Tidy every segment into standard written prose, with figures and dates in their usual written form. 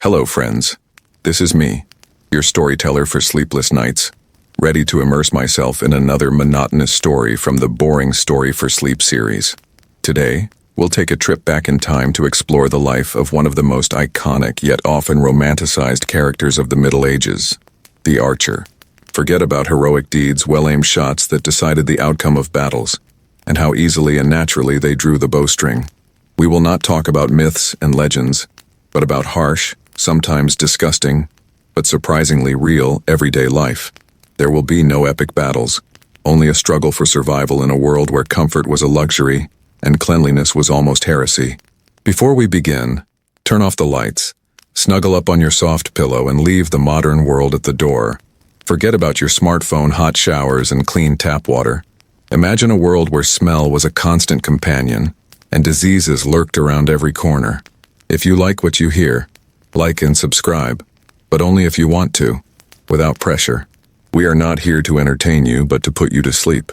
Hello, friends. This is me, your storyteller for sleepless nights, ready to immerse myself in another monotonous story from the Boring Story for Sleep series. Today, we'll take a trip back in time to explore the life of one of the most iconic yet often romanticized characters of the Middle Ages, the archer. Forget about heroic deeds, well-aimed shots that decided the outcome of battles, and how easily and naturally they drew the bowstring. We will not talk about myths and legends, but about harsh, sometimes disgusting, but surprisingly real, everyday life. There will be no epic battles, only a struggle for survival in a world where comfort was a luxury and cleanliness was almost heresy. Before we begin, turn off the lights, snuggle up on your soft pillow and leave the modern world at the door. Forget about your smartphone, hot showers, and clean tap water. Imagine a world where smell was a constant companion and diseases lurked around every corner. If you like what you hear, like and subscribe, but only if you want to, without pressure. We are not here to entertain you, but to put you to sleep.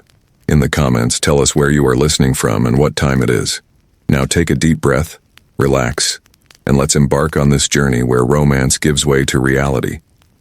In the comments, tell us where you are listening from and what time it is. Now take a deep breath, relax, and let's embark on this journey where romance gives way to reality,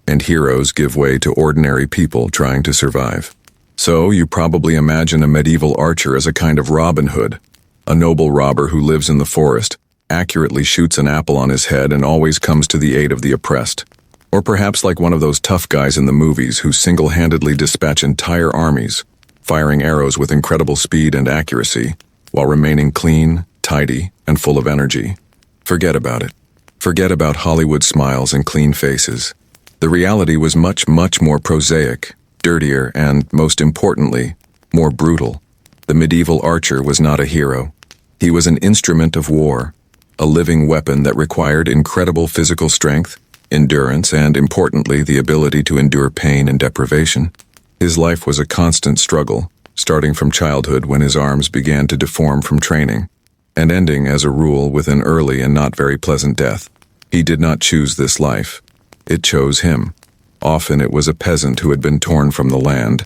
and heroes give way to ordinary people trying to survive. So, you probably imagine a medieval archer as a kind of Robin Hood, a noble robber who lives in the forest, accurately shoots an apple on his head and always comes to the aid of the oppressed. Or perhaps like one of those tough guys in the movies who single-handedly dispatch entire armies, firing arrows with incredible speed and accuracy, while remaining clean, tidy, and full of energy. Forget about it. Forget about Hollywood smiles and clean faces. The reality was much, much more prosaic, dirtier, and, most importantly, more brutal. The medieval archer was not a hero. He was an instrument of war, a living weapon that required incredible physical strength, endurance, and, importantly, the ability to endure pain and deprivation. His life was a constant struggle, starting from childhood when his arms began to deform from training, and ending, as a rule, with an early and not very pleasant death. He did not choose this life. It chose him. Often it was a peasant who had been torn from the land,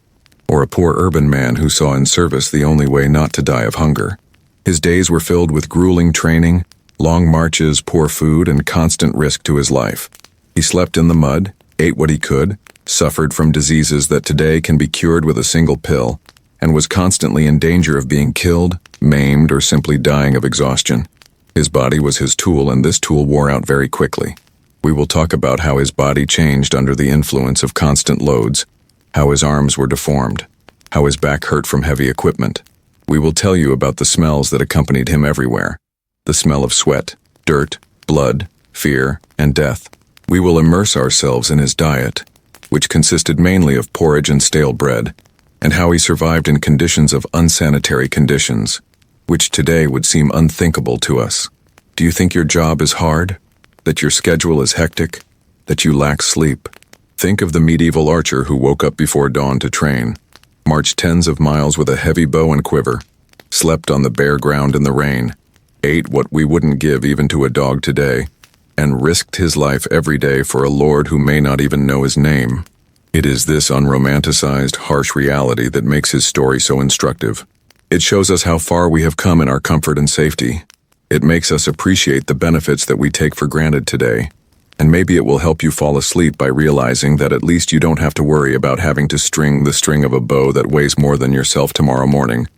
or a poor urban man who saw in service the only way not to die of hunger. His days were filled with grueling training, long marches, poor food, and constant risk to his life. He slept in the mud, ate what he could, suffered from diseases that today can be cured with a single pill, and was constantly in danger of being killed, maimed, or simply dying of exhaustion. His body was his tool, and this tool wore out very quickly. We will talk about how his body changed under the influence of constant loads, how his arms were deformed, how his back hurt from heavy equipment. We will tell you about the smells that accompanied him everywhere. The smell of sweat, dirt, blood, fear, and death. We will immerse ourselves in his diet, which consisted mainly of porridge and stale bread, and how he survived in conditions of unsanitary conditions, which today would seem unthinkable to us. Do you think your job is hard? That your schedule is hectic? That you lack sleep? Think of the medieval archer who woke up before dawn to train, marched tens of miles with a heavy bow and quiver, slept on the bare ground in the rain, ate what we wouldn't give even to a dog today, and risked his life every day for a lord who may not even know his name. It is this unromanticized, harsh reality that makes his story so instructive. It shows us how far we have come in our comfort and safety. It makes us appreciate the benefits that we take for granted today. And maybe it will help you fall asleep by realizing that at least you don't have to worry about having to string the string of a bow that weighs more than yourself tomorrow morning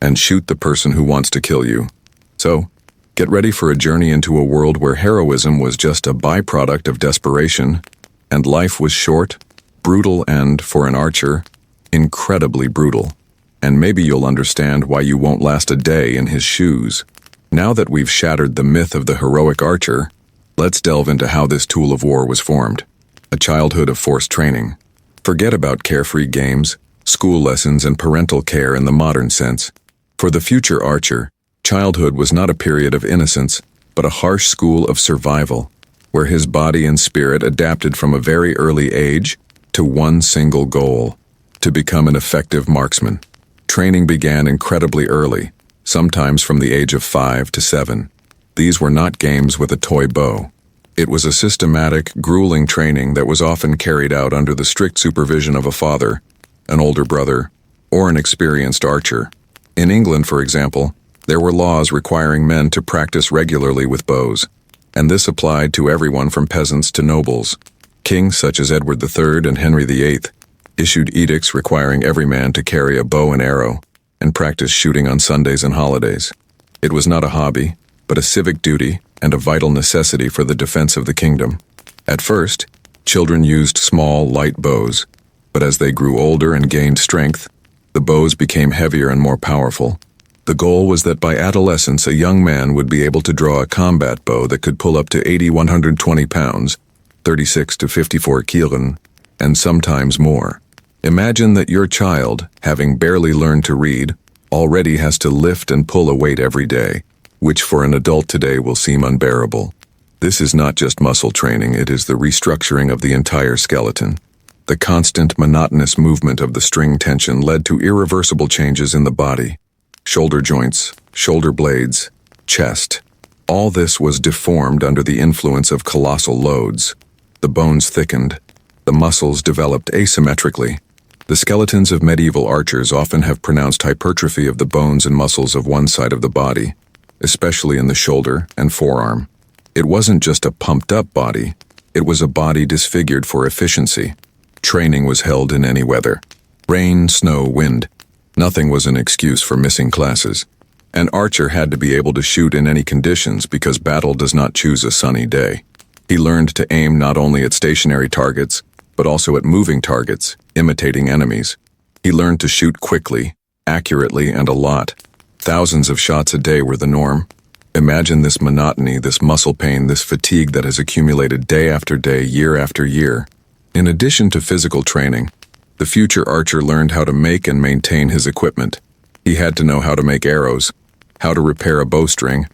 and shoot the person who wants to kill you. So, get ready for a journey into a world where heroism was just a byproduct of desperation, and life was short, brutal, and, for an archer, incredibly brutal. And maybe you'll understand why you won't last a day in his shoes. Now that we've shattered the myth of the heroic archer, let's delve into how this tool of war was formed. A childhood of forced training. Forget about carefree games, school lessons, and parental care in the modern sense. For the future archer, childhood was not a period of innocence, but a harsh school of survival, where his body and spirit adapted from a very early age to one single goal: to become an effective marksman. Training began incredibly early, sometimes from the age of 5 to 7. These were not games with a toy bow. It was a systematic, grueling training that was often carried out under the strict supervision of a father, an older brother, or an experienced archer. In England, for example, there were laws requiring men to practice regularly with bows. and this applied to everyone from peasants to nobles. Kings such as Edward III and Henry VIII issued edicts requiring every man to carry a bow and arrow and practice shooting on Sundays and holidays. It was not a hobby, but a civic duty and a vital necessity for the defense of the kingdom. At first, children used small, light bows, but as they grew older and gained strength, the bows became heavier and more powerful. The goal was that by adolescence, a young man would be able to draw a combat bow that could pull up to 120 pounds, 36 to 54 kilogram, and sometimes more. Imagine that your child, having barely learned to read, already has to lift and pull a weight every day, which for an adult today will seem unbearable. This is not just muscle training, it is the restructuring of the entire skeleton. The constant, monotonous movement of the string tension led to irreversible changes in the body. Shoulder joints, shoulder blades, chest. All this was deformed under the influence of colossal loads. The bones thickened. The muscles developed asymmetrically. The skeletons of medieval archers often have pronounced hypertrophy of the bones and muscles of one side of the body, especially in the shoulder and forearm. It wasn't just a pumped-up body, it was a body disfigured for efficiency. Training was held in any weather. Rain, snow, wind. Nothing was an excuse for missing classes. An archer had to be able to shoot in any conditions because battle does not choose a sunny day. He learned to aim not only at stationary targets, but also at moving targets, imitating enemies. He learned to shoot quickly, accurately, and a lot. Thousands of shots a day were the norm. Imagine this monotony, this muscle pain, this fatigue that has accumulated day after day, year after year. In addition to physical training, the future archer learned how to make and maintain his equipment. He had to know how to make arrows, how to repair a bowstring,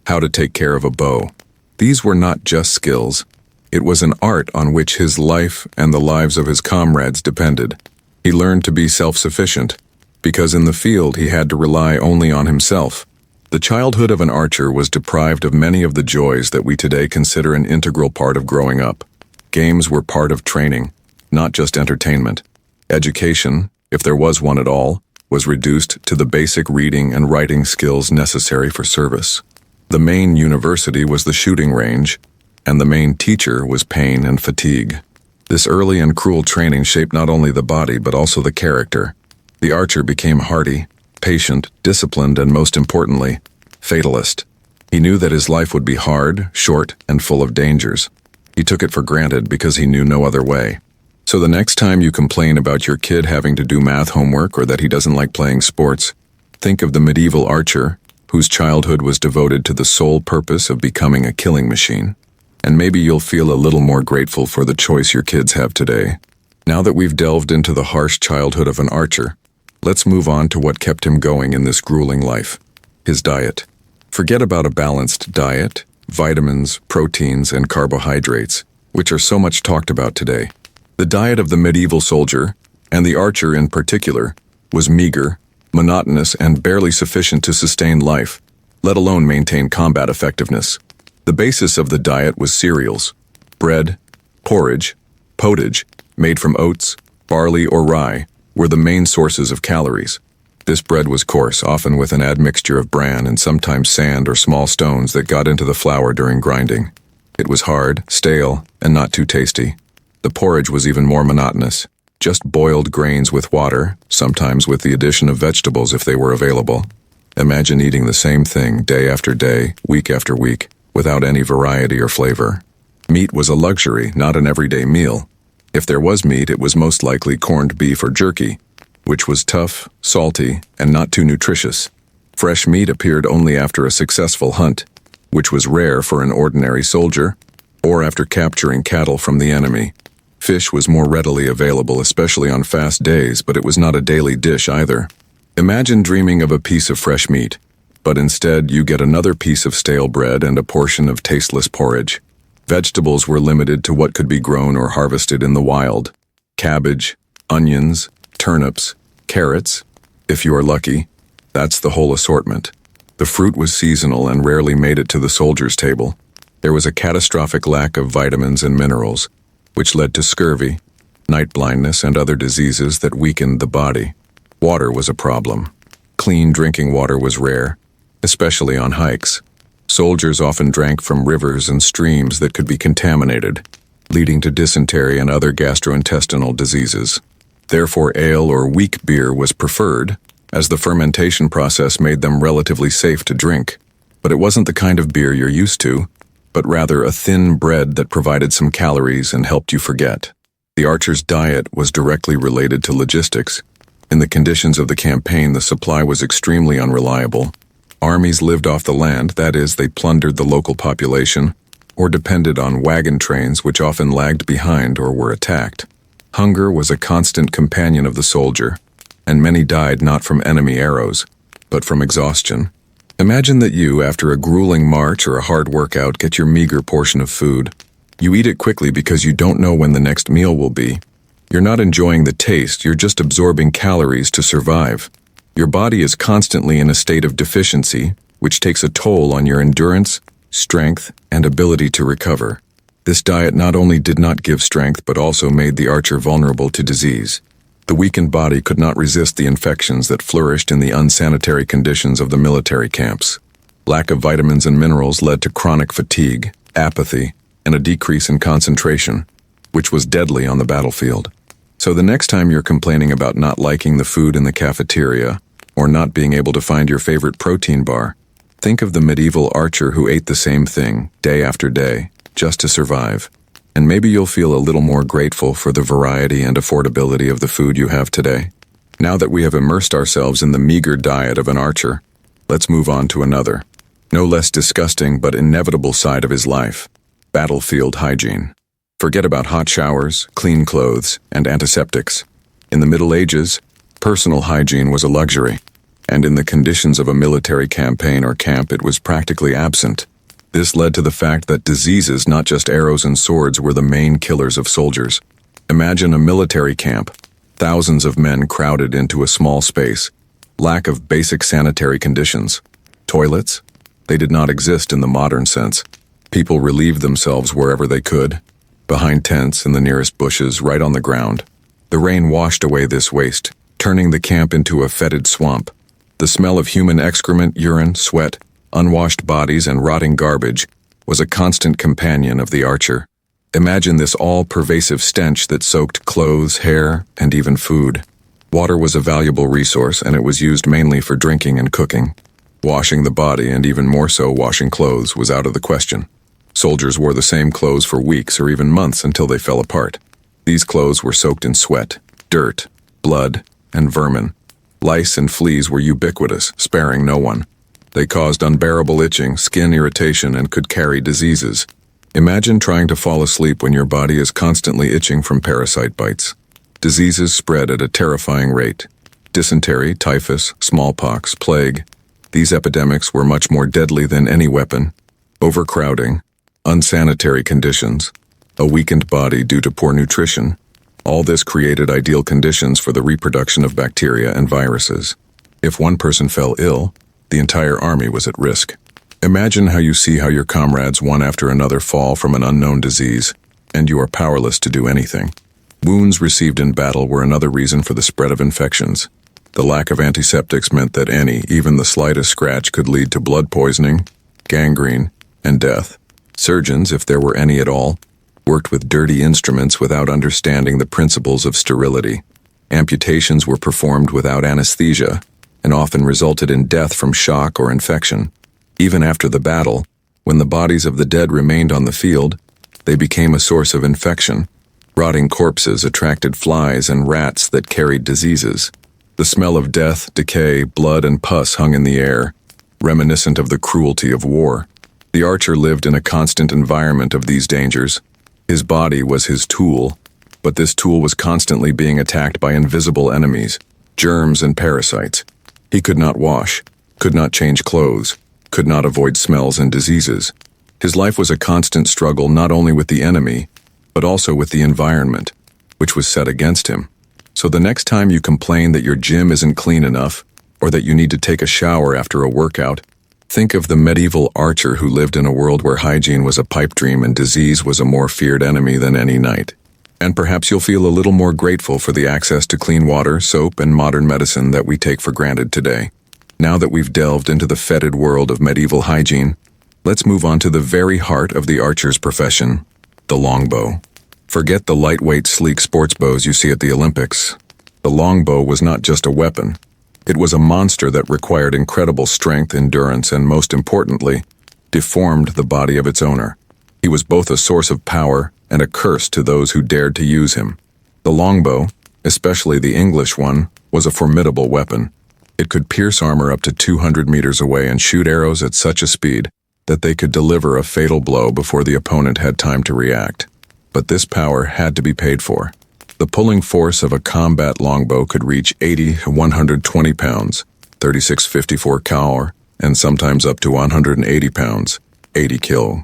how to take care of a bow. These were not just skills. It was an art on which his life and the lives of his comrades depended. He learned to be self-sufficient, because in the field he had to rely only on himself. The childhood of an archer was deprived of many of the joys that we today consider an integral part of growing up. Games were part of training, not just entertainment. Education, if there was one at all, was reduced to the basic reading and writing skills necessary for service. The main university was the shooting range, and the main teacher was pain and fatigue. This early and cruel training shaped not only the body but also the character. The archer became hardy, patient, disciplined, and most importantly, fatalist. He knew that his life would be hard, short, and full of dangers. He took it for granted because he knew no other way. So the next time you complain about your kid having to do math homework or that he doesn't like playing sports, think of the medieval archer whose childhood was devoted to the sole purpose of becoming a killing machine. And maybe you'll feel a little more grateful for the choice your kids have today. Now that we've delved into the harsh childhood of an archer, let's move on to what kept him going in this grueling life. His diet. Forget about a balanced diet, vitamins, proteins, and carbohydrates, which are so much talked about today. The diet of the medieval soldier, and the archer in particular, was meager, monotonous, and barely sufficient to sustain life, let alone maintain combat effectiveness. The basis of the diet was cereals, bread, porridge, pottage, made from oats, barley, or rye, were the main sources of calories. This bread was coarse, often with an admixture of bran and sometimes sand or small stones that got into the flour during grinding. It was hard, stale, and not too tasty. The porridge was even more monotonous, just boiled grains with water, sometimes with the addition of vegetables if they were available. Imagine eating the same thing day after day, week after week, without any variety or flavor. Meat was a luxury, not an everyday meal. If there was meat, it was most likely corned beef or jerky, which was tough, salty, and not too nutritious. Fresh meat appeared only after a successful hunt, which was rare for an ordinary soldier, or after capturing cattle from the enemy. Fish was more readily available, especially on fast days, but it was not a daily dish either. Imagine dreaming of a piece of fresh meat, but instead you get another piece of stale bread and a portion of tasteless porridge. Vegetables were limited to what could be grown or harvested in the wild. Cabbage, onions, turnips, carrots, if you are lucky. That's the whole assortment. The fruit was seasonal and rarely made it to the soldier's table. There was a catastrophic lack of vitamins and minerals, which led to scurvy, night blindness, and other diseases that weakened the body. Water was a problem. Clean drinking water was rare, especially on hikes. Soldiers often drank from rivers and streams that could be contaminated, leading to dysentery and other gastrointestinal diseases. Therefore, ale or weak beer was preferred, as the fermentation process made them relatively safe to drink. But it wasn't the kind of beer you're used to, but rather a thin bread that provided some calories and helped you forget. The archer's diet was directly related to logistics. In the conditions of the campaign, the supply was extremely unreliable. Armies lived off the land, that is, they plundered the local population, or depended on wagon trains which often lagged behind or were attacked. Hunger was a constant companion of the soldier, and many died not from enemy arrows, but from exhaustion. Imagine that you, after a grueling march or a hard workout, get your meager portion of food. You eat it quickly because you don't know when the next meal will be. You're not enjoying the taste, you're just absorbing calories to survive. Your body is constantly in a state of deficiency, which takes a toll on your endurance, strength, and ability to recover. This diet not only did not give strength but also made the archer vulnerable to disease. The weakened body could not resist the infections that flourished in the unsanitary conditions of the military camps. Lack of vitamins and minerals led to chronic fatigue, apathy, and a decrease in concentration, which was deadly on the battlefield. So the next time you're complaining about not liking the food in the cafeteria or not being able to find your favorite protein bar, think of the medieval archer who ate the same thing day after day just to survive. And maybe you'll feel a little more grateful for the variety and affordability of the food you have today. Now that we have immersed ourselves in the meager diet of an archer, let's move on to another, no less disgusting but inevitable side of his life: battlefield hygiene. Forget about hot showers, clean clothes, and antiseptics. In the Middle Ages, personal hygiene was a luxury, and in the conditions of a military campaign or camp it was practically absent. This led to the fact that diseases, not just arrows and swords, were the main killers of soldiers. Imagine a military camp, thousands of men crowded into a small space, lack of basic sanitary conditions. Toilets? They did not exist in the modern sense. People relieved themselves wherever they could, behind tents, in the nearest bushes, right on the ground. The rain washed away this waste, turning the camp into a fetid swamp. The smell of human excrement, urine, sweat, unwashed bodies, and rotting garbage was a constant companion of the archer. Imagine this all-pervasive stench that soaked clothes, hair, and even food. Water was a valuable resource, and it was used mainly for drinking and cooking. Washing the body, and even more so washing clothes, was out of the question. Soldiers wore the same clothes for weeks or even months until they fell apart. These clothes were soaked in sweat, dirt, blood, and vermin. Lice and fleas were ubiquitous, sparing no one. They caused unbearable itching, skin irritation, and could carry diseases. Imagine trying to fall asleep when your body is constantly itching from parasite bites. Diseases spread at a terrifying rate. Dysentery, typhus, smallpox, plague. These epidemics were much more deadly than any weapon. Overcrowding, unsanitary conditions, a weakened body due to poor nutrition. All this created ideal conditions for the reproduction of bacteria and viruses. If one person fell ill, the entire army was at risk. Imagine how you see how your comrades one after another fall from an unknown disease, and you are powerless to do anything. Wounds received in battle were another reason for the spread of infections. The lack of antiseptics meant that even the slightest scratch could lead to blood poisoning, gangrene, and death. Surgeons, if there were any at all, worked with dirty instruments without understanding the principles of sterility. Amputations were performed without anesthesia, and often resulted in death from shock or infection. Even after the battle, when the bodies of the dead remained on the field, they became a source of infection. Rotting corpses attracted flies and rats that carried diseases. The smell of death, decay, blood, and pus hung in the air, reminiscent of the cruelty of war. The archer lived in a constant environment of these dangers. His body was his tool, but this tool was constantly being attacked by invisible enemies, germs and parasites. He could not wash, could not change clothes, could not avoid smells and diseases. His life was a constant struggle not only with the enemy, but also with the environment, which was set against him. So the next time you complain that your gym isn't clean enough, or that you need to take a shower after a workout, think of the medieval archer who lived in a world where hygiene was a pipe dream and disease was a more feared enemy than any knight. And perhaps you'll feel a little more grateful for the access to clean water, soap, and modern medicine that we take for granted today. Now that we've delved into the fetid world of medieval hygiene, Let's move on to the very heart of the archer's profession, the longbow. Forget the lightweight, sleek sports bows you see at the Olympics. The longbow was not just a weapon. It was a monster that required incredible strength, endurance, and most importantly, deformed the body of its owner. He was both a source of power and a curse to those who dared to use him. The longbow, especially the English one, was a formidable weapon. It could pierce armor up to 200 meters away and shoot arrows at such a speed that they could deliver a fatal blow before the opponent had time to react. But this power had to be paid for. The pulling force of a combat longbow could reach 80 to 120 pounds, 36-54 cal, and sometimes up to 180 pounds, 80 kil.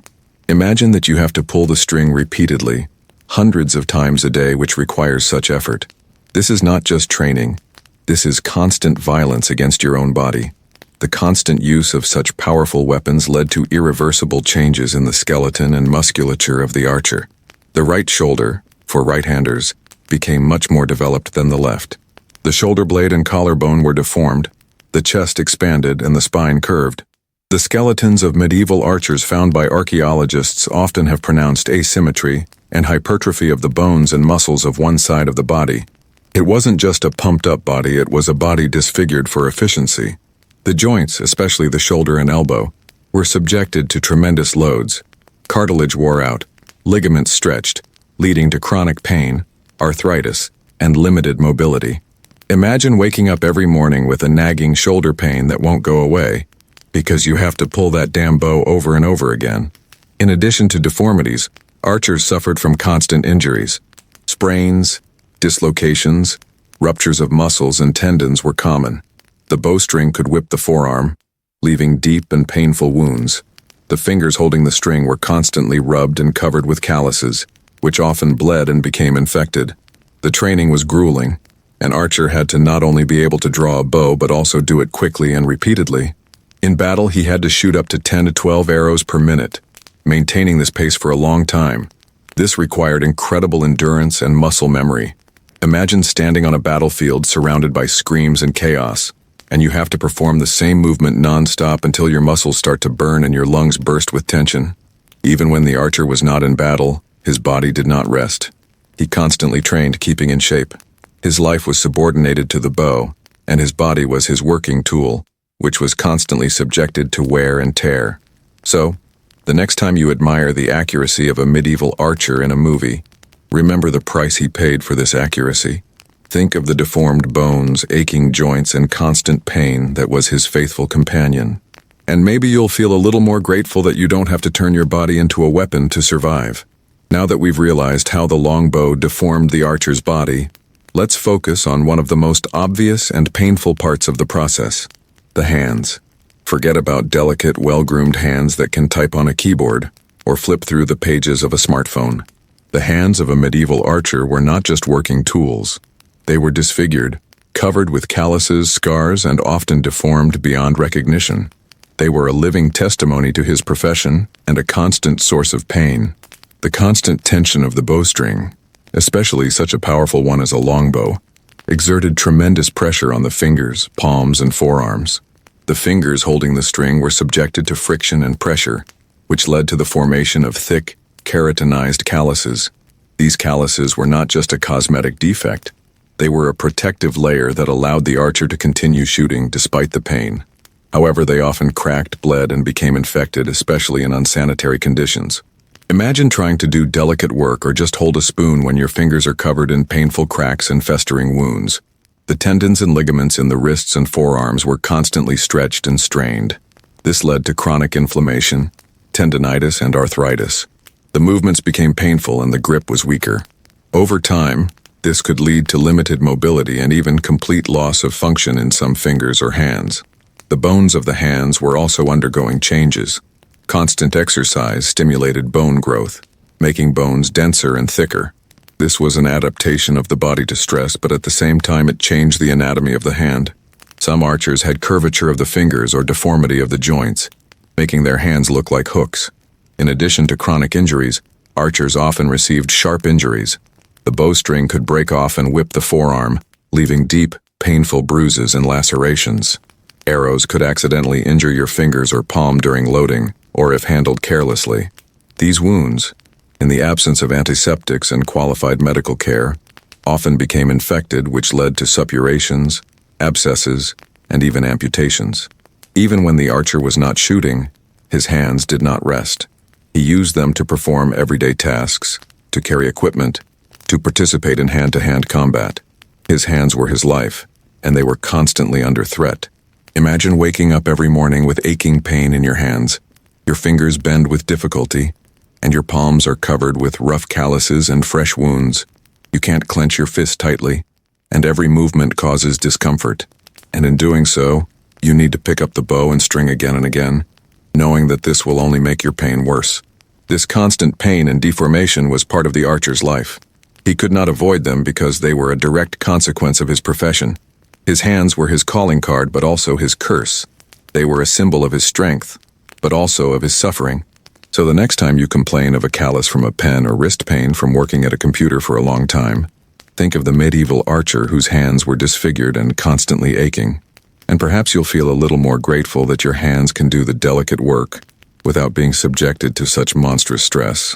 Imagine that you have to pull the string repeatedly, hundreds of times a day, which requires such effort. This is not just training. This is constant violence against your own body. The constant use of such powerful weapons led to irreversible changes in the skeleton and musculature of the archer. The right shoulder, for right-handers, became much more developed than the left. The shoulder blade and collarbone were deformed, the chest expanded, and the spine curved. The skeletons of medieval archers found by archaeologists often have pronounced asymmetry and hypertrophy of the bones and muscles of one side of the body. It wasn't just a pumped-up body, it was a body disfigured for efficiency. The joints, especially the shoulder and elbow, were subjected to tremendous loads. Cartilage wore out, ligaments stretched, leading to chronic pain, arthritis, and limited mobility. Imagine waking up every morning with a nagging shoulder pain that won't go away because you have to pull that damn bow over and over again. In addition to deformities, archers suffered from constant injuries. Sprains, dislocations, ruptures of muscles and tendons were common. The bowstring could whip the forearm, leaving deep and painful wounds. The fingers holding the string were constantly rubbed and covered with calluses, which often bled and became infected. The training was grueling. An archer had to not only be able to draw a bow but also do it quickly and repeatedly. In battle, he had to shoot up to 10 to 12 arrows per minute, maintaining this pace for a long time. This required incredible endurance and muscle memory. Imagine standing on a battlefield surrounded by screams and chaos, and you have to perform the same movement non-stop until your muscles start to burn and your lungs burst with tension. Even when the archer was not in battle, his body did not rest. He constantly trained, keeping in shape. His life was subordinated to the bow, and his body was his working tool, which was constantly subjected to wear and tear. So, the next time you admire the accuracy of a medieval archer in a movie, remember the price he paid for this accuracy. Think of the deformed bones, aching joints, and constant pain that was his faithful companion. And maybe you'll feel a little more grateful that you don't have to turn your body into a weapon to survive. Now that we've realized how the longbow deformed the archer's body, let's focus on one of the most obvious and painful parts of the process: the hands. Forget about delicate, well-groomed hands that can type on a keyboard or flip through the pages of a smartphone. The hands of a medieval archer were not just working tools. They were disfigured, covered with calluses, scars, and often deformed beyond recognition. They were a living testimony to his profession and a constant source of pain. The constant tension of the bowstring, especially such a powerful one as a longbow, exerted tremendous pressure on the fingers, palms, and forearms. The fingers holding the string were subjected to friction and pressure, which led to the formation of thick, keratinized calluses. These calluses were not just a cosmetic defect. They were a protective layer that allowed the archer to continue shooting despite the pain. However, they often cracked, bled, and became infected, especially in unsanitary conditions. Imagine trying to do delicate work or just hold a spoon when your fingers are covered in painful cracks and festering wounds. The tendons and ligaments in the wrists and forearms were constantly stretched and strained. This led to chronic inflammation, tendinitis, and arthritis. The movements became painful and the grip was weaker. Over time, this could lead to limited mobility and even complete loss of function in some fingers or hands. The bones of the hands were also undergoing changes. Constant exercise stimulated bone growth, making bones denser and thicker. This was an adaptation of the body to stress, but at the same time it changed the anatomy of the hand. Some archers had curvature of the fingers or deformity of the joints, making their hands look like hooks. In addition to chronic injuries, archers often received sharp injuries. The bowstring could break off and whip the forearm, leaving deep, painful bruises and lacerations. Arrows could accidentally injure your fingers or palm during loading, or if handled carelessly. These wounds, in the absence of antiseptics and qualified medical care, often became infected, which led to suppurations, abscesses, and even amputations. Even when the archer was not shooting, his hands did not rest. He used them to perform everyday tasks, to carry equipment, to participate in hand-to-hand combat. His hands were his life, and they were constantly under threat. Imagine waking up every morning with aching pain in your hands. Your fingers bend with difficulty, and your palms are covered with rough calluses and fresh wounds. You can't clench your fist tightly, and every movement causes discomfort. And in doing so, you need to pick up the bow and string again and again, knowing that this will only make your pain worse. This constant pain and deformation was part of the archer's life. He could not avoid them because they were a direct consequence of his profession. His hands were his calling card, but also his curse. They were a symbol of his strength, but also of his suffering. So the next time you complain of a callus from a pen or wrist pain from working at a computer for a long time, think of the medieval archer whose hands were disfigured and constantly aching. And perhaps you'll feel a little more grateful that your hands can do the delicate work without being subjected to such monstrous stress.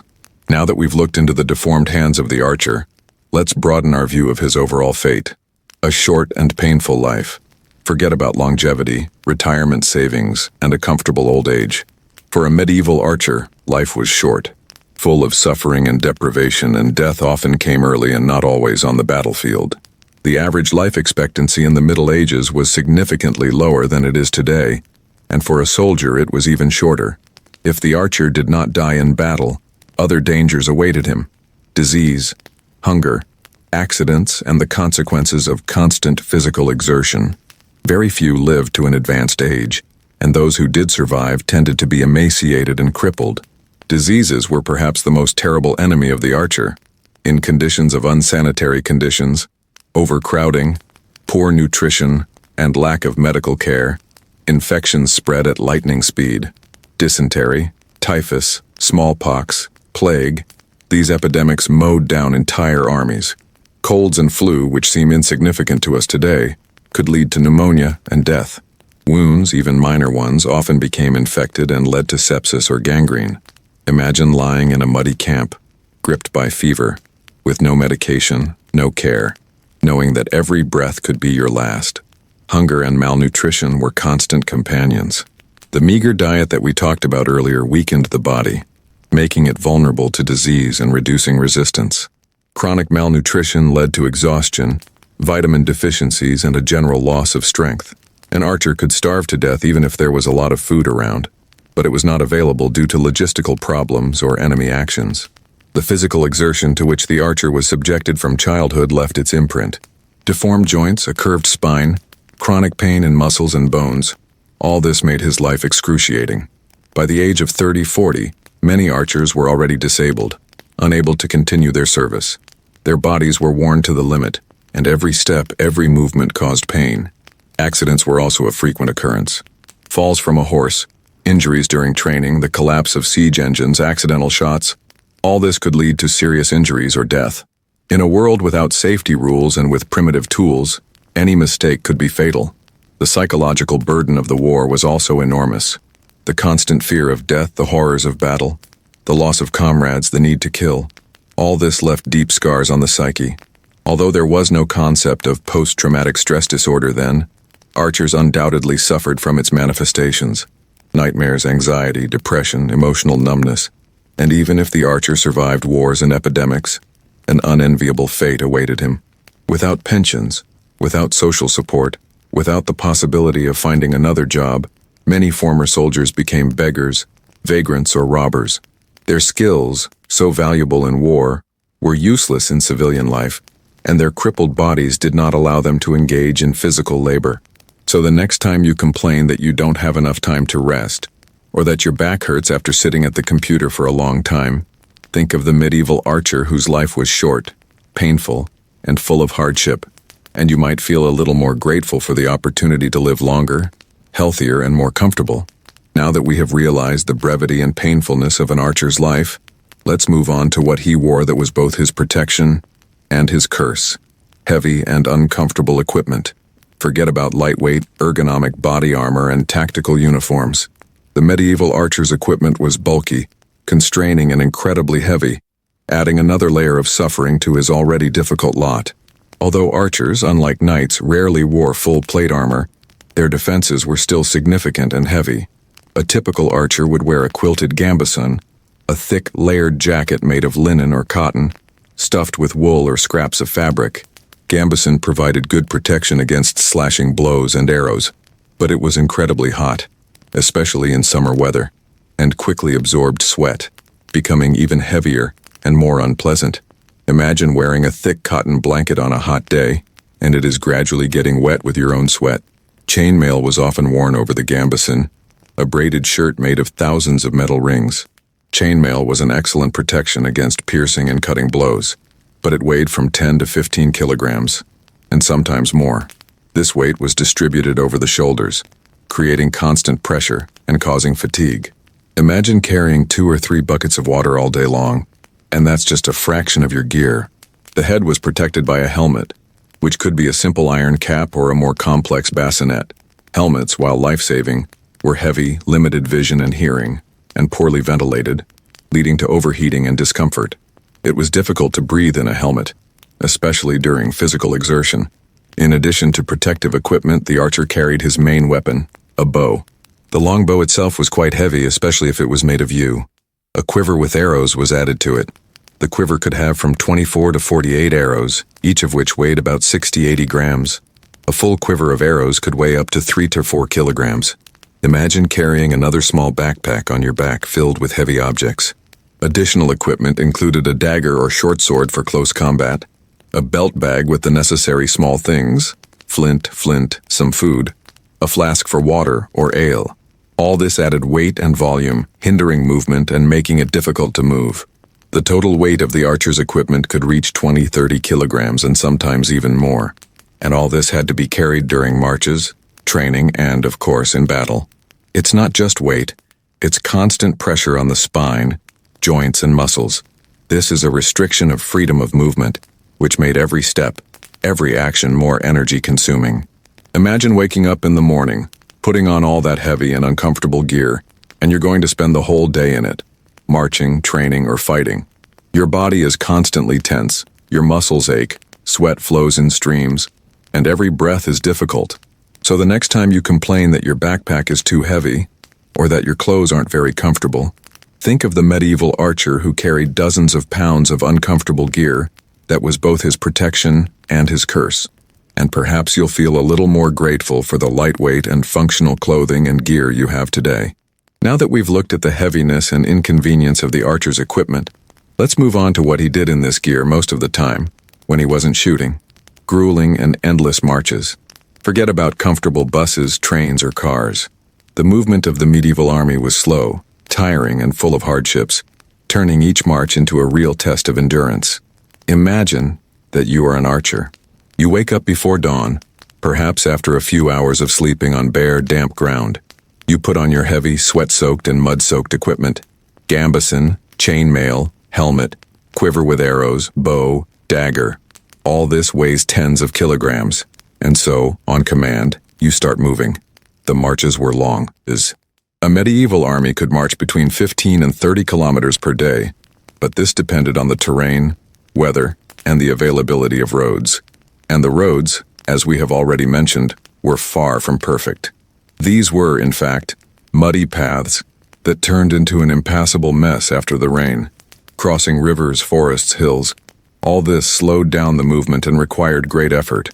Now that we've looked into the deformed hands of the archer, let's broaden our view of his overall fate. A short and painful life. Forget about longevity, retirement savings, and a comfortable old age. For a medieval archer, life was short, full of suffering and deprivation, and death often came early and not always on the battlefield. The average life expectancy in the Middle Ages was significantly lower than it is today, and for a soldier it was even shorter. If the archer did not die in battle, other dangers awaited him: disease, hunger, accidents, and the consequences of constant physical exertion. Very few lived to an advanced age, and those who did survive tended to be emaciated and crippled. Diseases were perhaps the most terrible enemy of the archer. In conditions of unsanitary conditions, overcrowding, poor nutrition, and lack of medical care, infections spread at lightning speed. Dysentery, typhus, smallpox, plague, these epidemics mowed down entire armies. Colds and flu, which seem insignificant to us today, could lead to pneumonia and death. Wounds, even minor ones, often became infected and led to sepsis or gangrene. Imagine lying in a muddy camp, gripped by fever, with no medication, no care, knowing that every breath could be your last. Hunger and malnutrition were constant companions. The meager diet that we talked about earlier weakened the body, making it vulnerable to disease and reducing resistance. Chronic malnutrition led to exhaustion, vitamin deficiencies, and a general loss of strength. An archer could starve to death even if there was a lot of food around, but it was not available due to logistical problems or enemy actions. The physical exertion to which the archer was subjected from childhood left its imprint. Deformed joints, a curved spine, chronic pain in muscles and bones, all this made his life excruciating. By the age of 30-40, many archers were already disabled, unable to continue their service. Their bodies were worn to the limit, and every step, every movement caused pain. Accidents were also a frequent occurrence. Falls from a horse, injuries during training, the collapse of siege engines, accidental shots, all this could lead to serious injuries or death. In a world without safety rules and with primitive tools, any mistake could be fatal. The psychological burden of the war was also enormous. The constant fear of death, the horrors of battle, the loss of comrades, the need to kill, all this left deep scars on the psyche. Although there was no concept of post-traumatic stress disorder then, archers undoubtedly suffered from its manifestations: nightmares, anxiety, depression, emotional numbness. And even if the archer survived wars and epidemics, an unenviable fate awaited him. Without pensions, without social support, without the possibility of finding another job, many former soldiers became beggars, vagrants, or robbers. Their skills, so valuable in war, were useless in civilian life, and their crippled bodies did not allow them to engage in physical labor. So the next time you complain that you don't have enough time to rest, or that your back hurts after sitting at the computer for a long time, think of the medieval archer whose life was short, painful, and full of hardship, and you might feel a little more grateful for the opportunity to live longer, healthier, and more comfortable. Now that we have realized the brevity and painfulness of an archer's life, let's move on to what he wore that was both his protection and his curse: heavy and uncomfortable equipment. Forget about lightweight, ergonomic body armor and tactical uniforms. The medieval archer's equipment was bulky, constraining and incredibly heavy, adding another layer of suffering to his already difficult lot. Although archers, unlike knights, rarely wore full plate armor, their defenses were still significant and heavy. A typical archer would wear a quilted gambeson, a thick, layered jacket made of linen or cotton, stuffed with wool or scraps of fabric. Gambeson provided good protection against slashing blows and arrows, but it was incredibly hot, especially in summer weather, and quickly absorbed sweat, becoming even heavier and more unpleasant. Imagine wearing a thick cotton blanket on a hot day, and it is gradually getting wet with your own sweat. Chainmail was often worn over the gambeson, a braided shirt made of thousands of metal rings. Chainmail was an excellent protection against piercing and cutting blows, but it weighed from 10 to 15 kilograms, and sometimes more. This weight was distributed over the shoulders, creating constant pressure and causing fatigue. Imagine carrying 2 or 3 buckets of water all day long, and that's just a fraction of your gear. The head was protected by a helmet, which could be a simple iron cap or a more complex bassinet. Helmets, while life-saving, were heavy, limited vision and hearing, and poorly ventilated, leading to overheating and discomfort. It was difficult to breathe in a helmet, especially during physical exertion. In addition to protective equipment, the archer carried his main weapon, a bow. The long bow itself was quite heavy, especially if it was made of yew. A quiver with arrows was added to it. The quiver could have from 24 to 48 arrows, each of which weighed about 60-80 grams. A full quiver of arrows could weigh up to 3 to 4 kilograms. Imagine carrying another small backpack on your back filled with heavy objects. Additional equipment included a dagger or short sword for close combat, a belt bag with the necessary small things, flint, some food, a flask for water or ale. All this added weight and volume, hindering movement and making it difficult to move. The total weight of the archer's equipment could reach 20-30 kilograms and sometimes even more. And all this had to be carried during marches, training, and, of course, in battle. It's not just weight, it's constant pressure on the spine, joints, and muscles. This is a restriction of freedom of movement, which made every step, every action more energy-consuming. Imagine waking up in the morning, putting on all that heavy and uncomfortable gear, and you're going to spend the whole day in it, marching, training, or fighting. Your body is constantly tense, your muscles ache, sweat flows in streams, and every breath is difficult. So the next time you complain that your backpack is too heavy, or that your clothes aren't very comfortable, think of the medieval archer who carried dozens of pounds of uncomfortable gear that was both his protection and his curse. And perhaps you'll feel a little more grateful for the lightweight and functional clothing and gear you have today. Now that we've looked at the heaviness and inconvenience of the archer's equipment, let's move on to what he did in this gear most of the time, when he wasn't shooting. Grueling and endless marches. Forget about comfortable buses, trains, or cars. The movement of the medieval army was slow, tiring, and full of hardships, turning each march into a real test of endurance. Imagine that you are an archer. You wake up before dawn, perhaps after a few hours of sleeping on bare, damp ground. You put on your heavy, sweat-soaked and mud-soaked equipment, gambeson, chainmail, helmet, quiver with arrows, bow, dagger. All this weighs tens of kilograms, and so, on command, you start moving. The marches were long. A medieval army could march between 15 and 30 kilometers per day, but this depended on the terrain, weather, and the availability of roads. And the roads, as we have already mentioned, were far from perfect. These were, in fact, muddy paths that turned into an impassable mess after the rain. Crossing rivers, forests, hills, all this slowed down the movement and required great effort.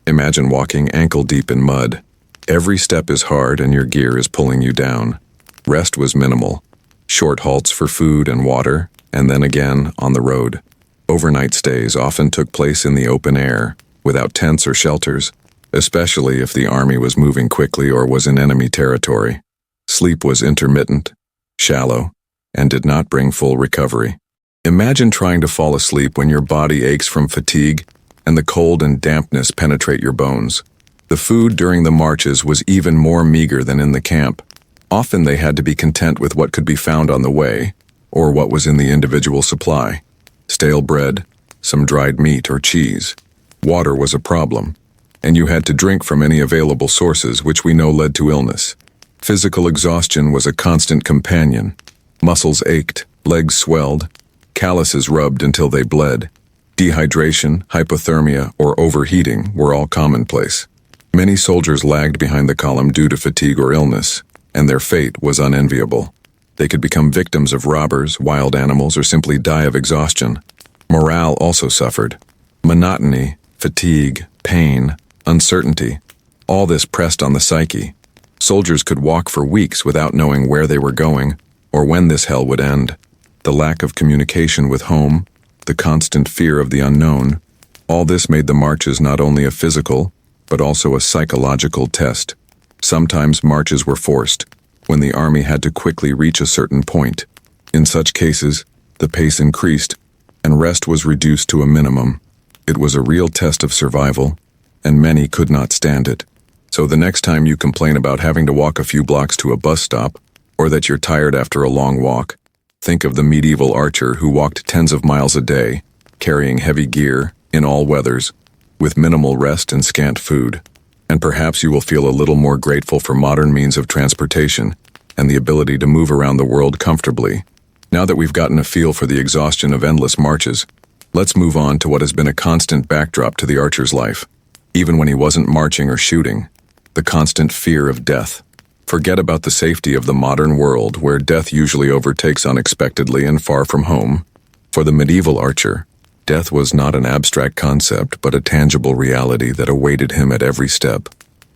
Imagine walking ankle-deep in mud. Every step is hard and your gear is pulling you down. Rest was minimal. Short halts for food and water, and then again on the road. Overnight stays often took place in the open air, without tents or shelters, especially if the army was moving quickly or was in enemy territory. Sleep was intermittent, shallow, and did not bring full recovery. Imagine trying to fall asleep when your body aches from fatigue and the cold and dampness penetrate your bones. The food during the marches was even more meager than in the camp. Often they had to be content with what could be found on the way, or what was in the individual supply. Stale bread, some dried meat or cheese. Water was a problem, and you had to drink from any available sources, which we know led to illness. Physical exhaustion was a constant companion. Muscles ached, legs swelled, calluses rubbed until they bled. Dehydration, hypothermia, or overheating were all commonplace. Many soldiers lagged behind the column due to fatigue or illness, and their fate was unenviable. They could become victims of robbers, wild animals, or simply die of exhaustion. Morale also suffered. Monotony, fatigue, pain, uncertainty, all this pressed on the psyche. Soldiers could walk for weeks without knowing where they were going or when this hell would end. The lack of communication with home, the constant fear of the unknown, all this made the marches not only a physical, but also a psychological test. Sometimes marches were forced, when the army had to quickly reach a certain point. In such cases, the pace increased, and rest was reduced to a minimum. It was a real test of survival, and many could not stand it. So the next time you complain about having to walk a few blocks to a bus stop, or that you're tired after a long walk, think of the medieval archer who walked tens of miles a day, carrying heavy gear, in all weathers, with minimal rest and scant food. And perhaps you will feel a little more grateful for modern means of transportation and the ability to move around the world comfortably. Now that we've gotten a feel for the exhaustion of endless marches, let's move on to what has been a constant backdrop to the archer's life. Even when he wasn't marching or shooting, the constant fear of death. Forget about the safety of the modern world where death usually overtakes unexpectedly and far from home. For the medieval archer, death was not an abstract concept but a tangible reality that awaited him at every step.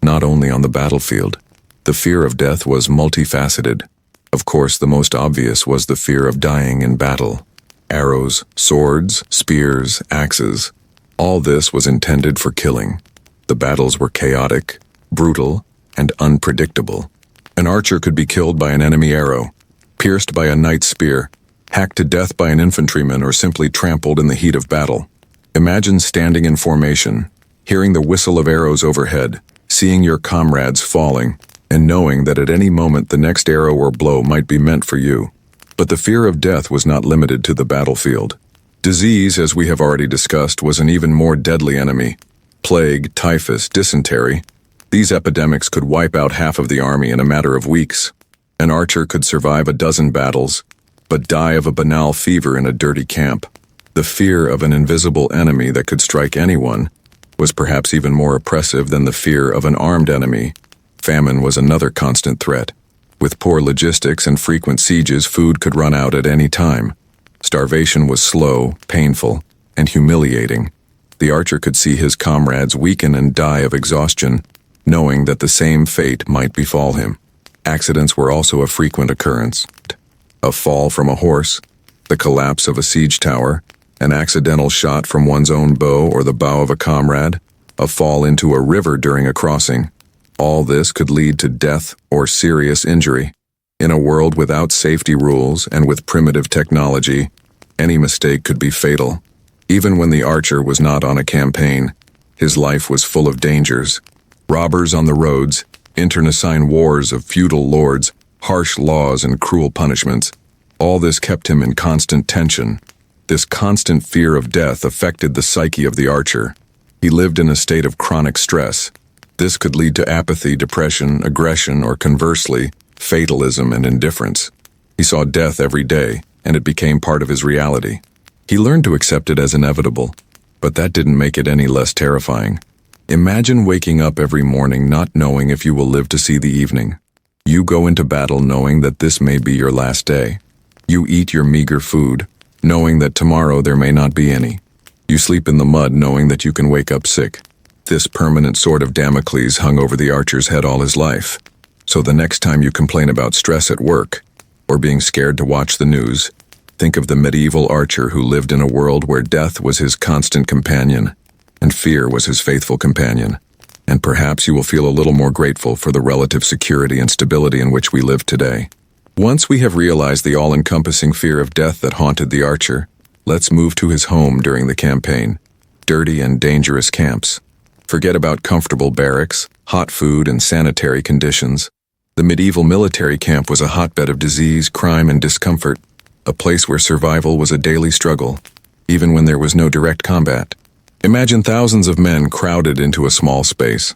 Not only on the battlefield, the fear of death was multifaceted. Of course, the most obvious was the fear of dying in battle. Arrows, swords, spears, axes, all this was intended for killing. The battles were chaotic, brutal, and unpredictable. An archer could be killed by an enemy arrow, pierced by a knight's spear, hacked to death by an infantryman, or simply trampled in the heat of battle. Imagine standing in formation, hearing the whistle of arrows overhead, seeing your comrades falling, and knowing that at any moment the next arrow or blow might be meant for you. But the fear of death was not limited to the battlefield. Disease, as we have already discussed, was an even more deadly enemy. Plague, typhus, dysentery. These epidemics could wipe out half of the army in a matter of weeks. An archer could survive a dozen battles, but die of a banal fever in a dirty camp. The fear of an invisible enemy that could strike anyone was perhaps even more oppressive than the fear of an armed enemy. Famine was another constant threat. With poor logistics and frequent sieges, food could run out at any time. Starvation was slow, painful, and humiliating. The archer could see his comrades weaken and die of exhaustion, knowing that the same fate might befall him. Accidents were also a frequent occurrence. A fall from a horse, the collapse of a siege tower, an accidental shot from one's own bow or the bow of a comrade, a fall into a river during a crossing. All this could lead to death or serious injury. In a world without safety rules and with primitive technology, any mistake could be fatal. Even when the archer was not on a campaign, his life was full of dangers. Robbers on the roads, internecine wars of feudal lords, harsh laws and cruel punishments. All this kept him in constant tension. This constant fear of death affected the psyche of the archer. He lived in a state of chronic stress. This could lead to apathy, depression, aggression, or conversely, fatalism and indifference. He saw death every day, and it became part of his reality. He learned to accept it as inevitable, but that didn't make it any less terrifying. Imagine waking up every morning not knowing if you will live to see the evening. You go into battle knowing that this may be your last day. You eat your meager food, knowing that tomorrow there may not be any. You sleep in the mud knowing that you can wake up sick. This permanent sword of Damocles hung over the archer's head all his life. So the next time you complain about stress at work, or being scared to watch the news, think of the medieval archer who lived in a world where death was his constant companion, and fear was his faithful companion. And perhaps you will feel a little more grateful for the relative security and stability in which we live today. Once we have realized the all-encompassing fear of death that haunted the archer, let's move to his home during the campaign. Dirty and dangerous camps. Forget about comfortable barracks, hot food, and sanitary conditions. The medieval military camp was a hotbed of disease, crime, and discomfort, a place where survival was a daily struggle, even when there was no direct combat. Imagine thousands of men crowded into a small space.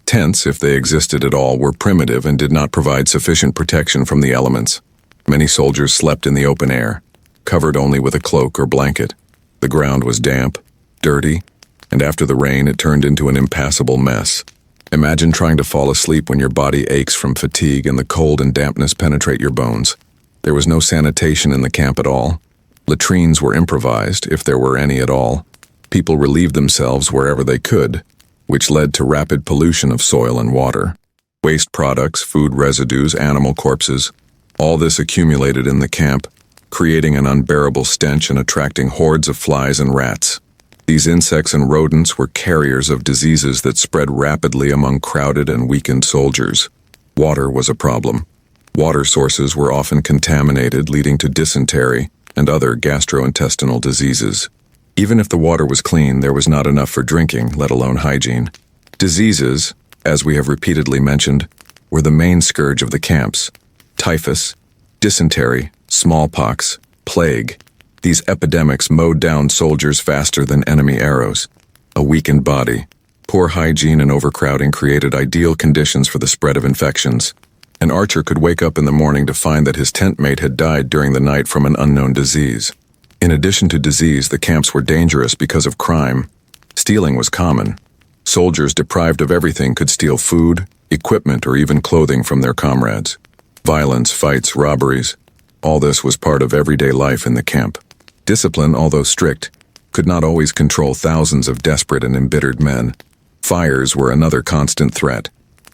Tents, if they existed at all, were primitive and did not provide sufficient protection from the elements. Many soldiers slept in the open air, covered only with a cloak or blanket. The ground was damp, dirty, and after the rain it turned into an impassable mess. Imagine trying to fall asleep when your body aches from fatigue and the cold and dampness penetrate your bones. There was no sanitation in the camp at all. Latrines were improvised, if there were any at all. People relieved themselves wherever they could, which led to rapid pollution of soil and water. Waste products, food residues, animal corpses, all this accumulated in the camp, creating an unbearable stench and attracting hordes of flies and rats. These insects and rodents were carriers of diseases that spread rapidly among crowded and weakened soldiers. Water was a problem. Water sources were often contaminated, leading to dysentery and other gastrointestinal diseases. Even if the water was clean, there was not enough for drinking, let alone hygiene. Diseases, as we have repeatedly mentioned, were the main scourge of the camps. Typhus, dysentery, smallpox, plague. These epidemics mowed down soldiers faster than enemy arrows. A weakened body, poor hygiene and overcrowding created ideal conditions for the spread of infections. An archer could wake up in the morning to find that his tent mate had died during the night from an unknown disease. In addition to disease, the camps were dangerous because of crime. Stealing was common. Soldiers deprived of everything could steal food, equipment, or even clothing from their comrades. Violence, fights, robberies, all this was part of everyday life in the camp. Discipline, although strict, could not always control thousands of desperate and embittered men. Fires were another constant threat.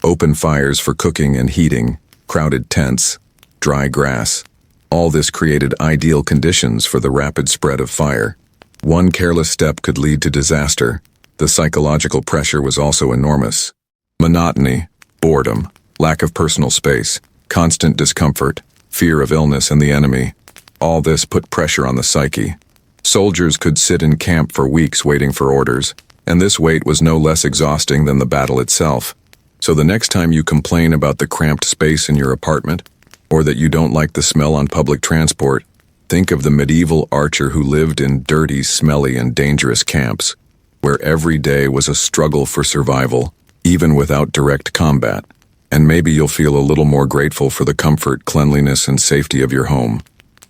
Open fires for cooking and heating, crowded tents, dry grass. All this created ideal conditions for the rapid spread of fire. One careless step could lead to disaster. The psychological pressure was also enormous. Monotony, boredom, lack of personal space, constant discomfort, fear of illness and the enemy. All this put pressure on the psyche. Soldiers could sit in camp for weeks waiting for orders, and this wait was no less exhausting than the battle itself. So the next time you complain about the cramped space in your apartment, or that you don't like the smell on public transport, think of the medieval archer who lived in dirty, smelly, and dangerous camps, where every day was a struggle for survival, even without direct combat. And maybe you'll feel a little more grateful for the comfort, cleanliness, and safety of your home.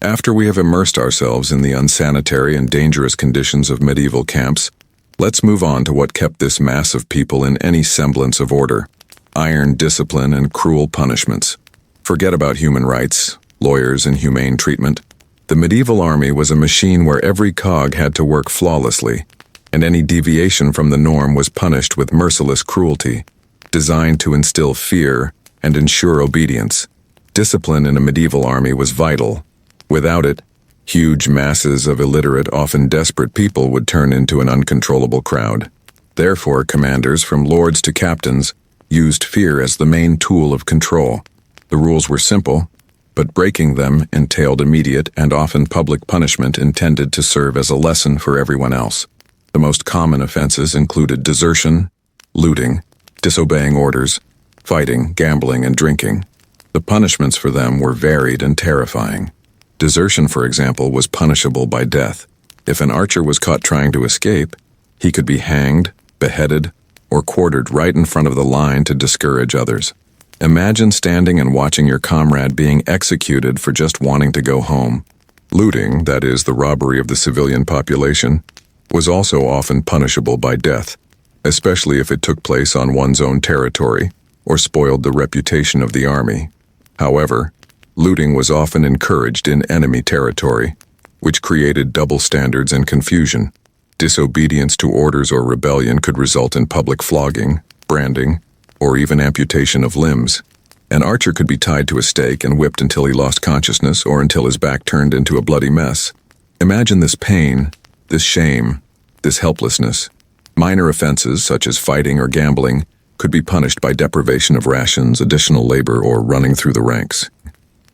After we have immersed ourselves in the unsanitary and dangerous conditions of medieval camps, let's move on to what kept this mass of people in any semblance of order: iron discipline and cruel punishments. Forget about human rights, lawyers, and humane treatment. The medieval army was a machine where every cog had to work flawlessly, and any deviation from the norm was punished with merciless cruelty, designed to instill fear and ensure obedience. Discipline in a medieval army was vital. Without it, huge masses of illiterate, often desperate people would turn into an uncontrollable crowd. Therefore, commanders, from lords to captains, used fear as the main tool of control. The rules were simple, but breaking them entailed immediate and often public punishment intended to serve as a lesson for everyone else. The most common offenses included desertion, looting, disobeying orders, fighting, gambling, and drinking. The punishments for them were varied and terrifying. Desertion, for example, was punishable by death. If an archer was caught trying to escape, he could be hanged, beheaded, or quartered right in front of the line to discourage others. Imagine standing and watching your comrade being executed for just wanting to go home. Looting, that is, the robbery of the civilian population, was also often punishable by death, especially if it took place on one's own territory or spoiled the reputation of the army. However, looting was often encouraged in enemy territory, which created double standards and confusion. Disobedience to orders or rebellion could result in public flogging, branding, or even amputation of limbs. An archer could be tied to a stake and whipped until he lost consciousness or until his back turned into a bloody mess. Imagine this pain, this shame, this helplessness. Minor offenses, such as fighting or gambling, could be punished by deprivation of rations, additional labor, or running through the ranks.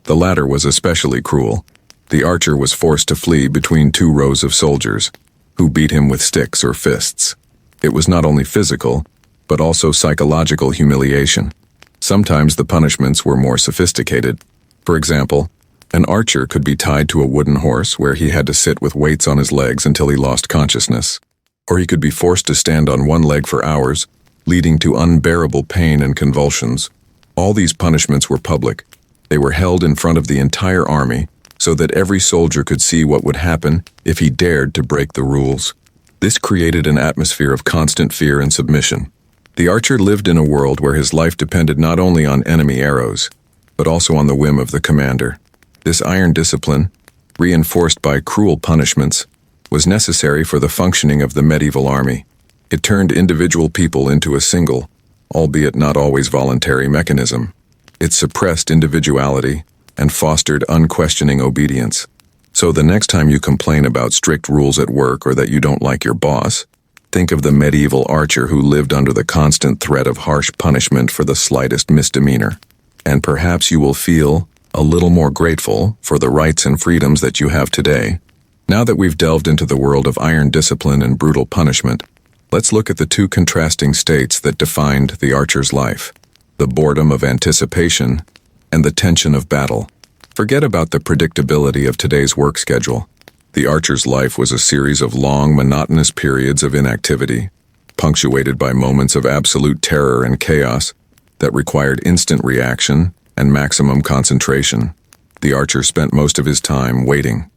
The latter was especially cruel. The archer was forced to flee between two rows of soldiers, who beat him with sticks or fists. It was not only physical, but also psychological humiliation. Sometimes the punishments were more sophisticated. For example, an archer could be tied to a wooden horse where he had to sit with weights on his legs until he lost consciousness. Or he could be forced to stand on one leg for hours leading to unbearable pain and convulsions. All these punishments were public. They were held in front of the entire army so that every soldier could see what would happen if he dared to break the rules. This created an atmosphere of constant fear and submission. The archer lived in a world where his life depended not only on enemy arrows, but also on the whim of the commander. This iron discipline, reinforced by cruel punishments, was necessary for the functioning of the medieval army. It turned individual people into a single, albeit not always voluntary mechanism. It suppressed individuality and fostered unquestioning obedience. So the next time you complain about strict rules at work or that you don't like your boss, think of the medieval archer who lived under the constant threat of harsh punishment for the slightest misdemeanor. And perhaps you will feel a little more grateful for the rights and freedoms that you have today. Now that we've delved into the world of iron discipline and brutal punishment, let's look at the two contrasting states that defined the archer's life: the boredom of anticipation and the tension of battle. Forget about the predictability of today's work schedule. The archer's life was a series of long, monotonous periods of inactivity, punctuated by moments of absolute terror and chaos that required instant reaction and maximum concentration. The archer spent most of his time waiting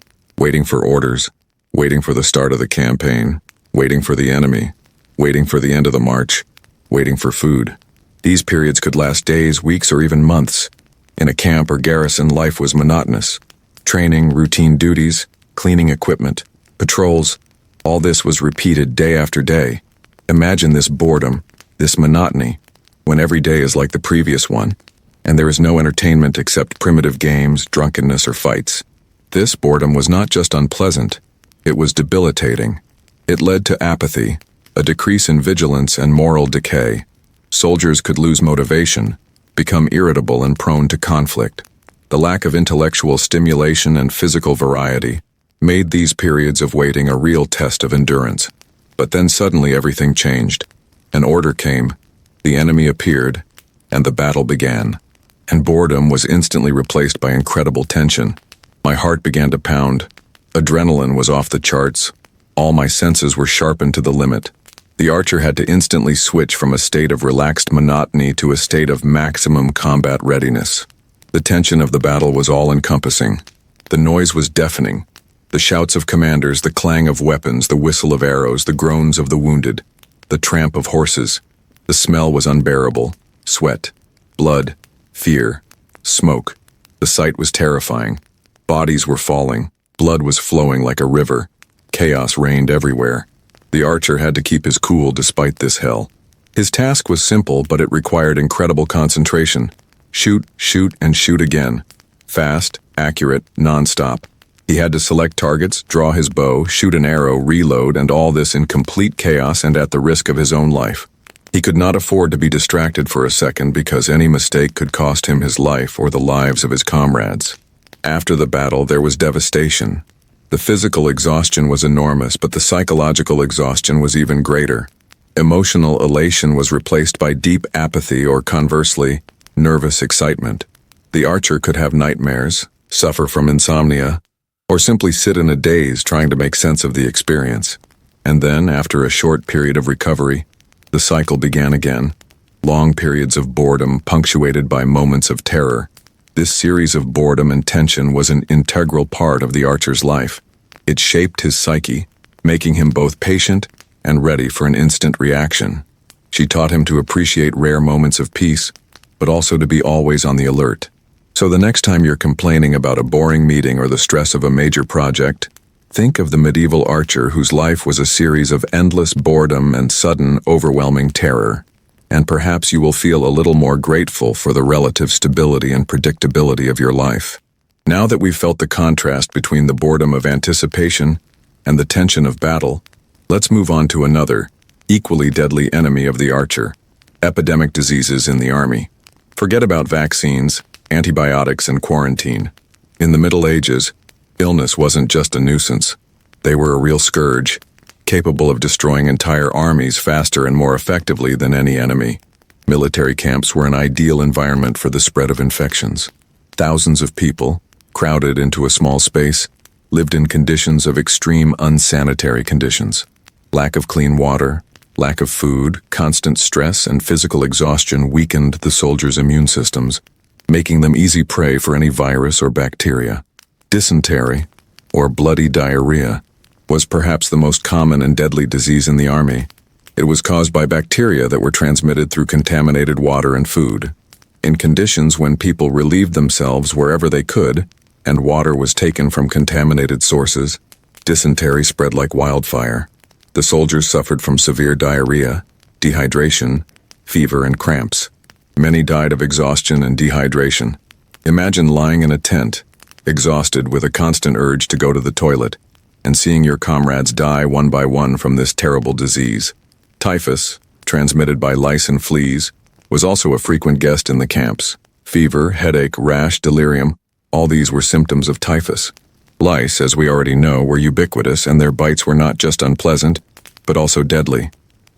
for orders, waiting for the start of the campaign, waiting for the enemy, waiting for the end of the march, waiting for food. These periods could last days, weeks, or even months. In a camp or garrison, life was monotonous. Training, routine duties, cleaning equipment, patrols, all this was repeated day after day. Imagine this boredom, this monotony, when every day is like the previous one, and there is no entertainment except primitive games, drunkenness, or fights. This boredom was not just unpleasant, it was debilitating. It led to apathy, a decrease in vigilance and moral decay. Soldiers could lose motivation, become irritable and prone to conflict. The lack of intellectual stimulation and physical variety made these periods of waiting a real test of endurance. But then suddenly everything changed. An order came, the enemy appeared, and the battle began. And boredom was instantly replaced by incredible tension. My heart began to pound. Adrenaline was off the charts. All my senses were sharpened to the limit. The archer had to instantly switch from a state of relaxed monotony to a state of maximum combat readiness. The tension of the battle was all-encompassing. The noise was deafening. The shouts of commanders, the clang of weapons, the whistle of arrows, the groans of the wounded, the tramp of horses. The smell was unbearable. Sweat, blood, fear, smoke. The sight was terrifying. Bodies were falling. Blood was flowing like a river. Chaos reigned everywhere. The archer had to keep his cool despite this hell. His task was simple, but it required incredible concentration. Shoot, and shoot again. Fast, accurate, non-stop. He had to select targets, draw his bow, shoot an arrow, reload, and all this in complete chaos and at the risk of his own life. He could not afford to be distracted for a second because any mistake could cost him his life or the lives of his comrades. After the battle, there was devastation. The physical exhaustion was enormous, but the psychological exhaustion was even greater. Emotional elation was replaced by deep apathy or, conversely, nervous excitement. The archer could have nightmares, suffer from insomnia, or simply sit in a daze trying to make sense of the experience. And then, after a short period of recovery, the cycle began again. Long periods of boredom punctuated by moments of terror. This series of boredom and tension was an integral part of the archer's life. It shaped his psyche, making him both patient and ready for an instant reaction. She taught him to appreciate rare moments of peace, but also to be always on the alert. So the next time you're complaining about a boring meeting or the stress of a major project, think of the medieval archer whose life was a series of endless boredom and sudden, overwhelming terror. And perhaps you will feel a little more grateful for the relative stability and predictability of your life. Now that we've felt the contrast between the boredom of anticipation and the tension of battle, let's move on to another, equally deadly enemy of the archer: epidemic diseases in the army. Forget about vaccines, antibiotics, and quarantine. In the Middle Ages, illness wasn't just a nuisance. They were a real scourge, capable of destroying entire armies faster and more effectively than any enemy. Military camps were an ideal environment for the spread of infections. Thousands of people, crowded into a small space, lived in conditions of extreme unsanitary conditions. Lack of clean water, Lack of food, constant stress, and physical exhaustion weakened the soldiers' immune systems, making them easy prey for any virus or bacteria. Dysentery, or bloody diarrhea, was perhaps the most common and deadly disease in the army. It was caused by bacteria that were transmitted through contaminated water and food. In conditions when people relieved themselves wherever they could, and water was taken from contaminated sources, dysentery spread like wildfire. The soldiers suffered from severe diarrhea, dehydration, fever, and cramps. Many died of exhaustion and dehydration. Imagine lying in a tent, exhausted with a constant urge to go to the toilet, and seeing your comrades die one by one from this terrible disease. Typhus, transmitted by lice and fleas, was also a frequent guest in the camps. Fever, headache, rash, delirium, all these were symptoms of typhus. Lice, as we already know, were ubiquitous, and their bites were not just unpleasant, but also deadly.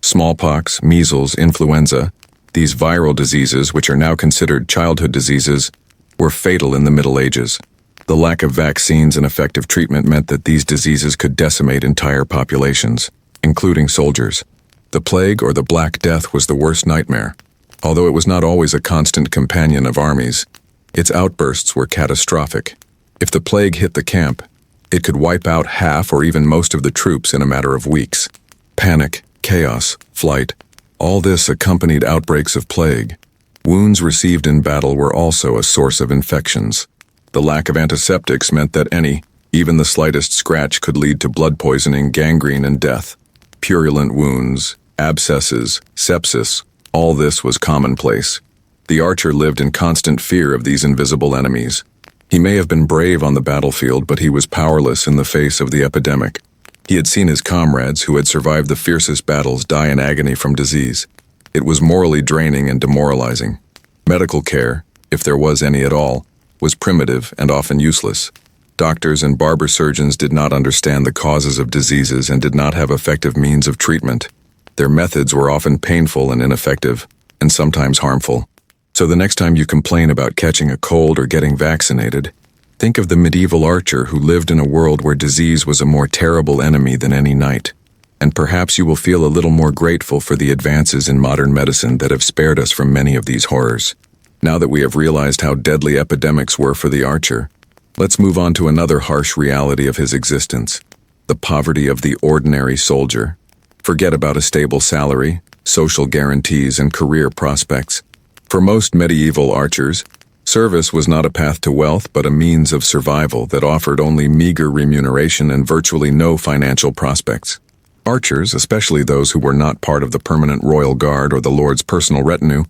Smallpox, measles, influenza, these viral diseases, which are now considered childhood diseases, were fatal in the Middle Ages. The lack of vaccines and effective treatment meant that these diseases could decimate entire populations, including soldiers. The plague, or the Black Death, was the worst nightmare. Although it was not always a constant companion of armies, its outbursts were catastrophic. If the plague hit the camp, it could wipe out half or even most of the troops in a matter of weeks. Panic, chaos, flight, all this accompanied outbreaks of plague. Wounds received in battle were also a source of infections. The lack of antiseptics meant that even the slightest scratch could lead to blood poisoning, gangrene, and death. Purulent wounds, abscesses, sepsis, all this was commonplace. The archer lived in constant fear of these invisible enemies. He may have been brave on the battlefield, but he was powerless in the face of the epidemic. He had seen his comrades, who had survived the fiercest battles, die in agony from disease. It was morally draining and demoralizing. Medical care, if there was any at all, was primitive and often useless. Doctors and barber surgeons did not understand the causes of diseases and did not have effective means of treatment. Their methods were often painful and ineffective, and sometimes harmful. So the next time you complain about catching a cold or getting vaccinated, think of the medieval archer who lived in a world where disease was a more terrible enemy than any knight. And perhaps you will feel a little more grateful for the advances in modern medicine that have spared us from many of these horrors. Now that we have realized how deadly epidemics were for the archer, let's move on to another harsh reality of his existence: the poverty of the ordinary soldier. Forget about a stable salary, social guarantees, and career prospects. For most medieval archers, service was not a path to wealth but a means of survival that offered only meager remuneration and virtually no financial prospects. Archers, especially those who were not part of the permanent royal guard or the lord's personal retinue,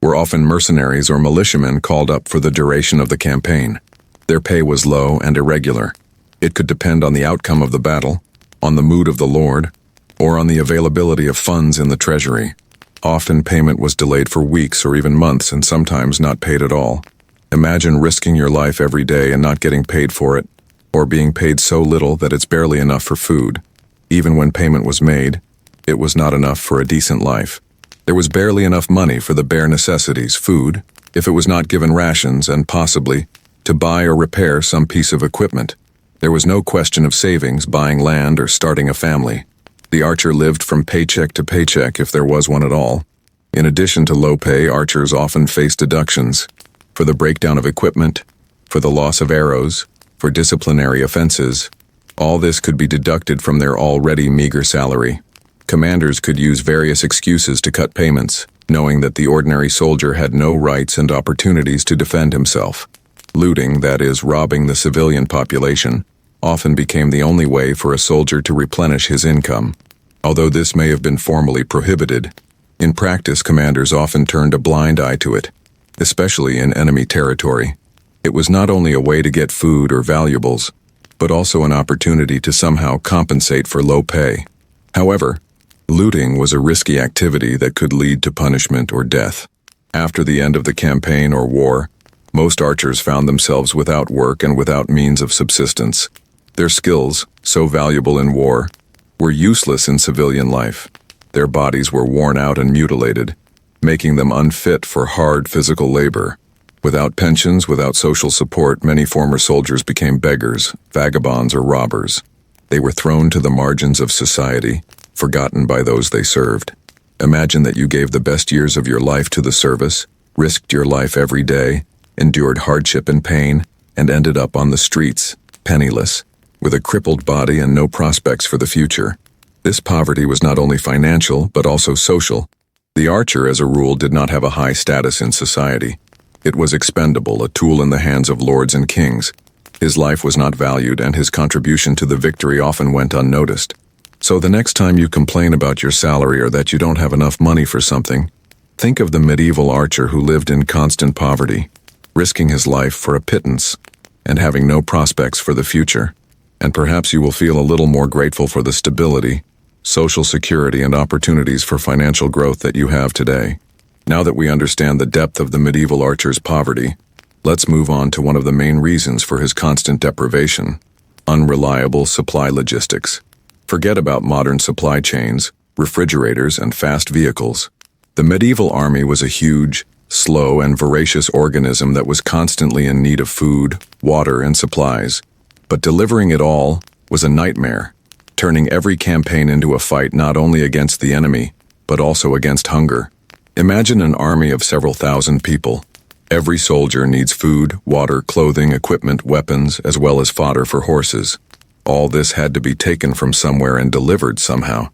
were often mercenaries or militiamen called up for the duration of the campaign. Their pay was low and irregular. It could depend on the outcome of the battle, on the mood of the lord, or on the availability of funds in the treasury. Often payment was delayed for weeks or even months, and sometimes not paid at all. Imagine risking your life every day and not getting paid for it, or being paid so little that it's barely enough for food. Even when payment was made, it was not enough for a decent life. There was barely enough money for the bare necessities, food, if it was not given rations, and possibly to buy or repair some piece of equipment. There was no question of savings, buying land, or starting a family. The archer lived from paycheck to paycheck, if there was one at all. In addition to low pay, archers often faced deductions for the breakdown of equipment, for the loss of arrows, for disciplinary offenses. All this could be deducted from their already meager salary. Commanders could use various excuses to cut payments, knowing that the ordinary soldier had no rights and opportunities to defend himself. Looting, that is, robbing the civilian population, often became the only way for a soldier to replenish his income. Although this may have been formally prohibited, in practice commanders often turned a blind eye to it, especially in enemy territory. It was not only a way to get food or valuables, but also an opportunity to somehow compensate for low pay. However, looting was a risky activity that could lead to punishment or death. After the end of the campaign or war, most archers found themselves without work and without means of subsistence. Their skills, so valuable in war, were useless in civilian life. Their bodies were worn out and mutilated, making them unfit for hard physical labor. Without pensions, without social support, many former soldiers became beggars, vagabonds, or robbers. They were thrown to the margins of society, forgotten by those they served. Imagine that you gave the best years of your life to the service, risked your life every day, endured hardship and pain, and ended up on the streets, penniless, with a crippled body and no prospects for the future. This poverty was not only financial, but also social. The archer, as a rule, did not have a high status in society. It was expendable, a tool in the hands of lords and kings. His life was not valued, and his contribution to the victory often went unnoticed. So the next time you complain about your salary or that you don't have enough money for something, think of the medieval archer who lived in constant poverty, risking his life for a pittance, and having no prospects for the future. And perhaps you will feel a little more grateful for the stability, social security, and opportunities for financial growth that you have today. Now that we understand the depth of the medieval archer's poverty, let's move on to one of the main reasons for his constant deprivation: unreliable supply logistics. Forget about modern supply chains, refrigerators, and fast vehicles. The medieval army was a huge, slow, and voracious organism that was constantly in need of food, water, and supplies. But delivering it all was a nightmare, turning every campaign into a fight not only against the enemy, but also against hunger. Imagine an army of several thousand people. Every soldier needs food, water, clothing, equipment, weapons, as well as fodder for horses. All this had to be taken from somewhere and delivered somehow.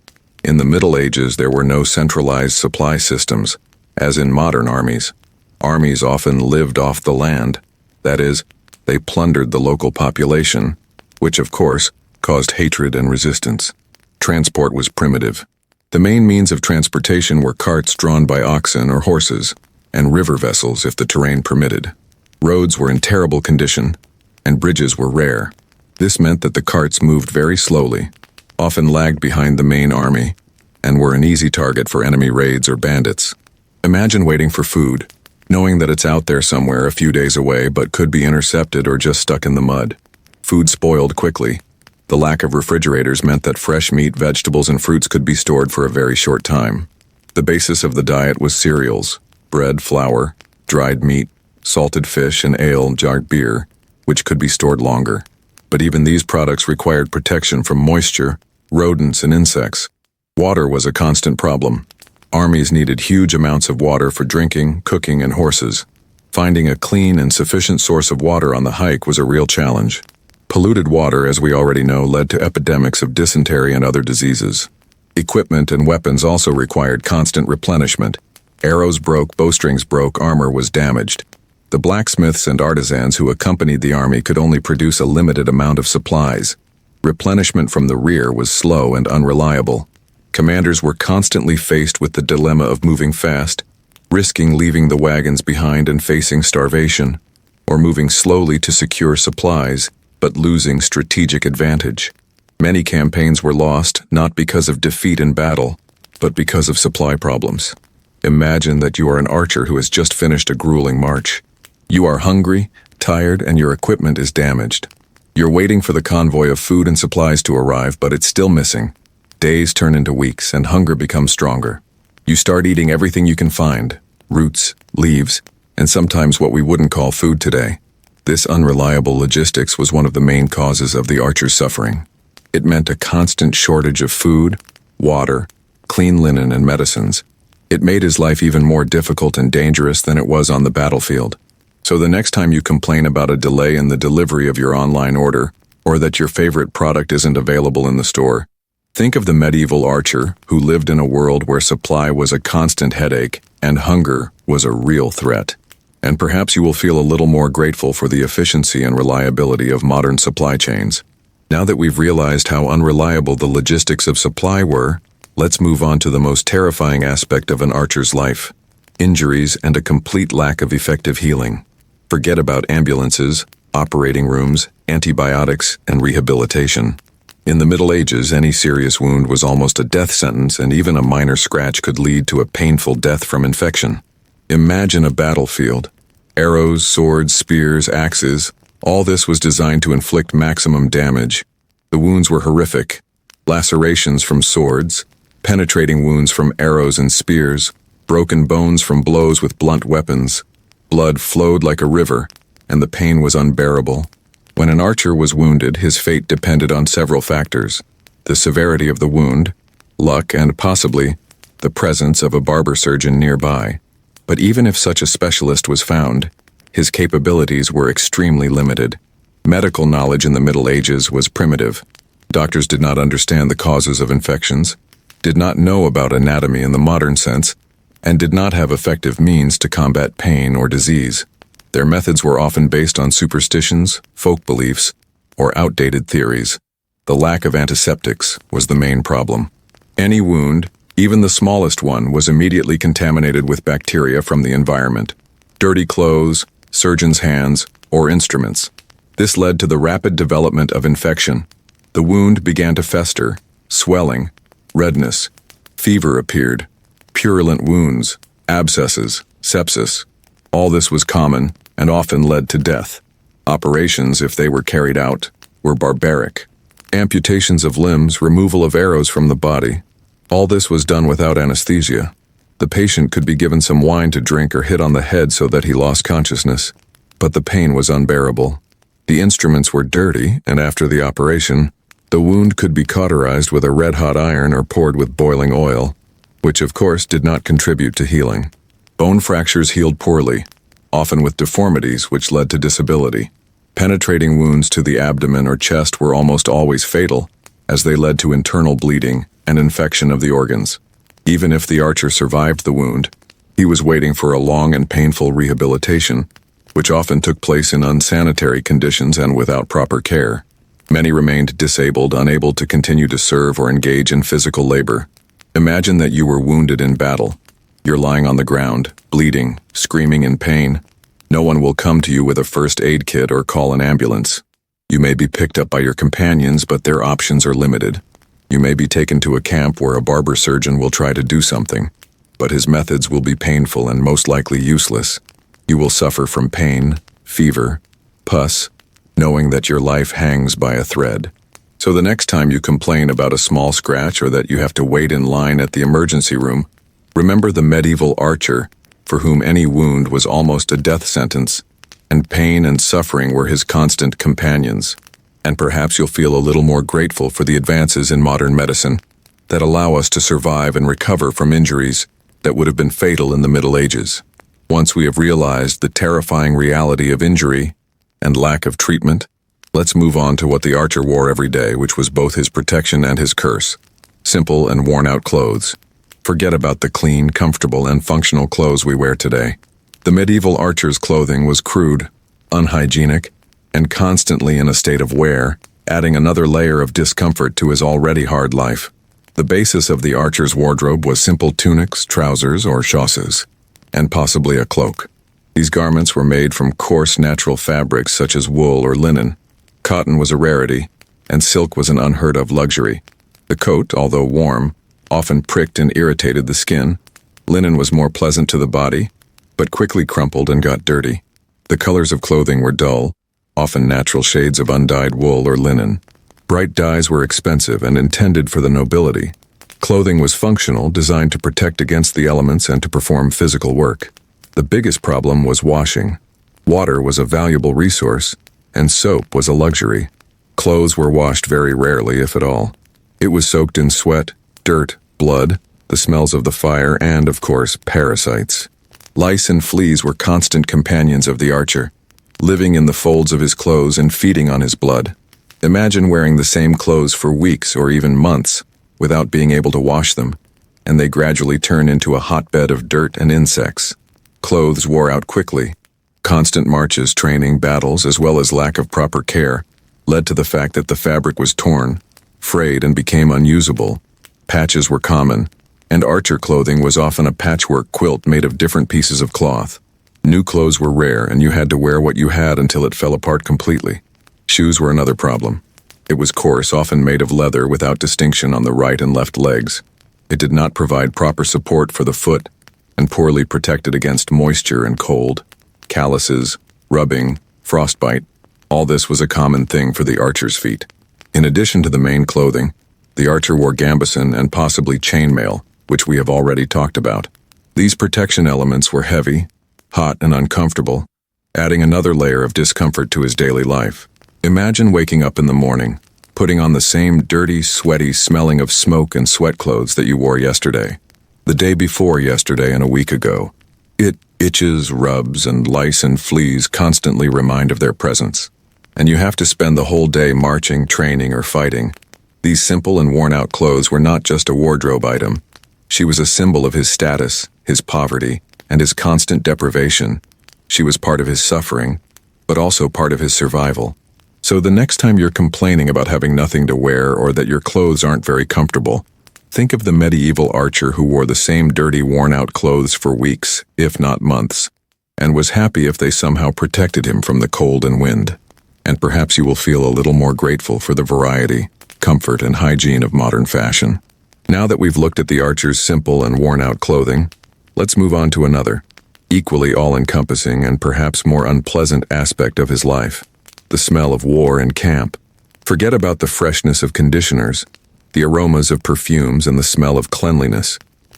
In the Middle Ages, there were no centralized supply systems, as in modern armies. Armies often lived off the land. That is, they plundered the local population, which of course caused hatred and resistance. Transport was primitive. The main means of transportation were carts drawn by oxen or horses, and river vessels if the terrain permitted. Roads were in terrible condition, and bridges were rare. This meant that the carts moved very slowly, often lagged behind the main army, and were an easy target for enemy raids or bandits. Imagine waiting for food, knowing that it's out there somewhere a few days away but could be intercepted or just stuck in the mud. Food spoiled quickly. The lack of refrigerators meant that fresh meat, vegetables, and fruits could be stored for a very short time. The basis of the diet was cereals, bread, flour, dried meat, salted fish, and ale, jarred beer, which could be stored longer. But even these products required protection from moisture, rodents, and insects. Water was a constant problem. Armies needed huge amounts of water for drinking, cooking, and horses. Finding a clean and sufficient source of water on the hike was a real challenge. Polluted water, as we already know, led to epidemics of dysentery and other diseases. Equipment and weapons also required constant replenishment. Arrows broke, bowstrings broke, armor was damaged. The blacksmiths and artisans who accompanied the army could only produce a limited amount of supplies. Replenishment from the rear was slow and unreliable. Commanders were constantly faced with the dilemma of moving fast, risking leaving the wagons behind and facing starvation, or moving slowly to secure supplies, but losing strategic advantage. Many campaigns were lost not because of defeat in battle, but because of supply problems. Imagine that you are an archer who has just finished a grueling march. You are hungry, tired, and your equipment is damaged. You're waiting for the convoy of food and supplies to arrive, but it's still missing. Days turn into weeks, and hunger becomes stronger. You start eating everything you can find: roots, leaves, and sometimes what we wouldn't call food today. This unreliable logistics was one of the main causes of the archer's suffering. It meant a constant shortage of food, water, clean linen, and medicines. It made his life even more difficult and dangerous than it was on the battlefield. So the next time you complain about a delay in the delivery of your online order, or that your favorite product isn't available in the store, think of the medieval archer who lived in a world where supply was a constant headache and hunger was a real threat. And perhaps you will feel a little more grateful for the efficiency and reliability of modern supply chains. Now that we've realized how unreliable the logistics of supply were, let's move on to the most terrifying aspect of an archer's life: injuries and a complete lack of effective healing. Forget about ambulances, operating rooms, antibiotics, and rehabilitation. In the Middle Ages, any serious wound was almost a death sentence, and even a minor scratch could lead to a painful death from infection. Imagine a battlefield. Arrows, swords, spears, axes, all this was designed to inflict maximum damage. The wounds were horrific: lacerations from swords, penetrating wounds from arrows and spears, broken bones from blows with blunt weapons. Blood flowed like a river, and the pain was unbearable. When an archer was wounded, his fate depended on several factors: the severity of the wound, luck, and possibly the presence of a barber surgeon nearby. But even if such a specialist was found, his capabilities were extremely limited. Medical knowledge in the Middle Ages was primitive. Doctors did not understand the causes of infections, did not know about anatomy in the modern sense, and did not have effective means to combat pain or disease. Their methods were often based on superstitions, folk beliefs, or outdated theories. The lack of antiseptics was the main problem. Any wound, even the smallest one, was immediately contaminated with bacteria from the environment. Dirty clothes, surgeons' hands, or instruments. This led to the rapid development of infection. The wound began to fester, swelling, redness, fever appeared, purulent wounds, abscesses, sepsis. All this was common and often led to death. Operations, if they were carried out, were barbaric. Amputations of limbs, removal of arrows from the body. All this was done without anesthesia. The patient could be given some wine to drink or hit on the head so that he lost consciousness. But the pain was unbearable. The instruments were dirty, and after the operation, the wound could be cauterized with a red-hot iron or poured with boiling oil, which of course did not contribute to healing. Bone fractures healed poorly, often with deformities which led to disability. Penetrating wounds to the abdomen or chest were almost always fatal, as they led to internal bleeding and infection of the organs. Even if the archer survived the wound, he was waiting for a long and painful rehabilitation, which often took place in unsanitary conditions and without proper care. Many remained disabled, unable to continue to serve or engage in physical labor. Imagine that you were wounded in battle. You're lying on the ground, bleeding, screaming in pain. No one will come to you with a first aid kit or call an ambulance. You may be picked up by your companions, but their options are limited. You may be taken to a camp where a barber surgeon will try to do something, but his methods will be painful and most likely useless. You will suffer from pain, fever, pus, knowing that your life hangs by a thread. So the next time you complain about a small scratch or that you have to wait in line at the emergency room, remember the medieval archer, for whom any wound was almost a death sentence, and pain and suffering were his constant companions. And perhaps you'll feel a little more grateful for the advances in modern medicine that allow us to survive and recover from injuries that would have been fatal in the Middle Ages. Once we have realized the terrifying reality of injury and lack of treatment, let's move on to what the archer wore every day, which was both his protection and his curse. Simple and worn-out clothes. Forget about the clean, comfortable, and functional clothes we wear today. The medieval archer's clothing was crude, unhygienic, and constantly in a state of wear, adding another layer of discomfort to his already hard life. The basis of the archer's wardrobe was simple tunics, trousers, or chausses, and possibly a cloak. These garments were made from coarse natural fabrics such as wool or linen. Cotton was a rarity, and silk was an unheard-of luxury. The coat, although warm, often pricked and irritated the skin. Linen was more pleasant to the body, but quickly crumpled and got dirty. The colors of clothing were dull, often natural shades of undyed wool or linen. Bright dyes were expensive and intended for the nobility. Clothing was functional, designed to protect against the elements and to perform physical work. The biggest problem was washing. Water was a valuable resource, and soap was a luxury. Clothes were washed very rarely, if at all. It was soaked in sweat, dirt, blood, the smells of the fire, and, of course, parasites. Lice and fleas were constant companions of the archer, living in the folds of his clothes and feeding on his blood. Imagine wearing the same clothes for weeks or even months without being able to wash them, and they gradually turn into a hotbed of dirt and insects. Clothes wore out quickly. Constant marches, training, battles, as well as lack of proper care led to the fact that the fabric was torn, frayed, and became unusable. Patches were common, and archer clothing was often a patchwork quilt made of different pieces of cloth. New clothes were rare, and you had to wear what you had until it fell apart completely. Shoes were another problem. It was coarse, often made of leather without distinction on the right and left legs. It did not provide proper support for the foot, and poorly protected against moisture and cold. Calluses, rubbing, frostbite, all this was a common thing for the archer's feet. In addition to the main clothing, the archer wore gambeson and possibly chainmail, which we have already talked about. These protection elements were heavy, hot, and uncomfortable, adding another layer of discomfort to his daily life. Imagine waking up in the morning, putting on the same dirty, sweaty, smelling of smoke and sweat clothes that you wore yesterday, the day before yesterday and a week ago. It itches, rubs, and lice and fleas constantly remind of their presence. And you have to spend the whole day marching, training, or fighting. These simple and worn-out clothes were not just a wardrobe item. She was a symbol of his status, his poverty, and his constant deprivation. She was part of his suffering, but also part of his survival. So the next time you're complaining about having nothing to wear or that your clothes aren't very comfortable, think of the medieval archer who wore the same dirty, worn-out clothes for weeks, if not months, and was happy if they somehow protected him from the cold and wind. And perhaps you will feel a little more grateful for the variety, comfort, and hygiene of modern fashion. Now that we've looked at the archer's simple and worn-out clothing, let's move on to another, equally all-encompassing and perhaps more unpleasant aspect of his life: the smell of war in camp. Forget about the freshness of conditioners, the aromas of perfumes, and the smell of cleanliness.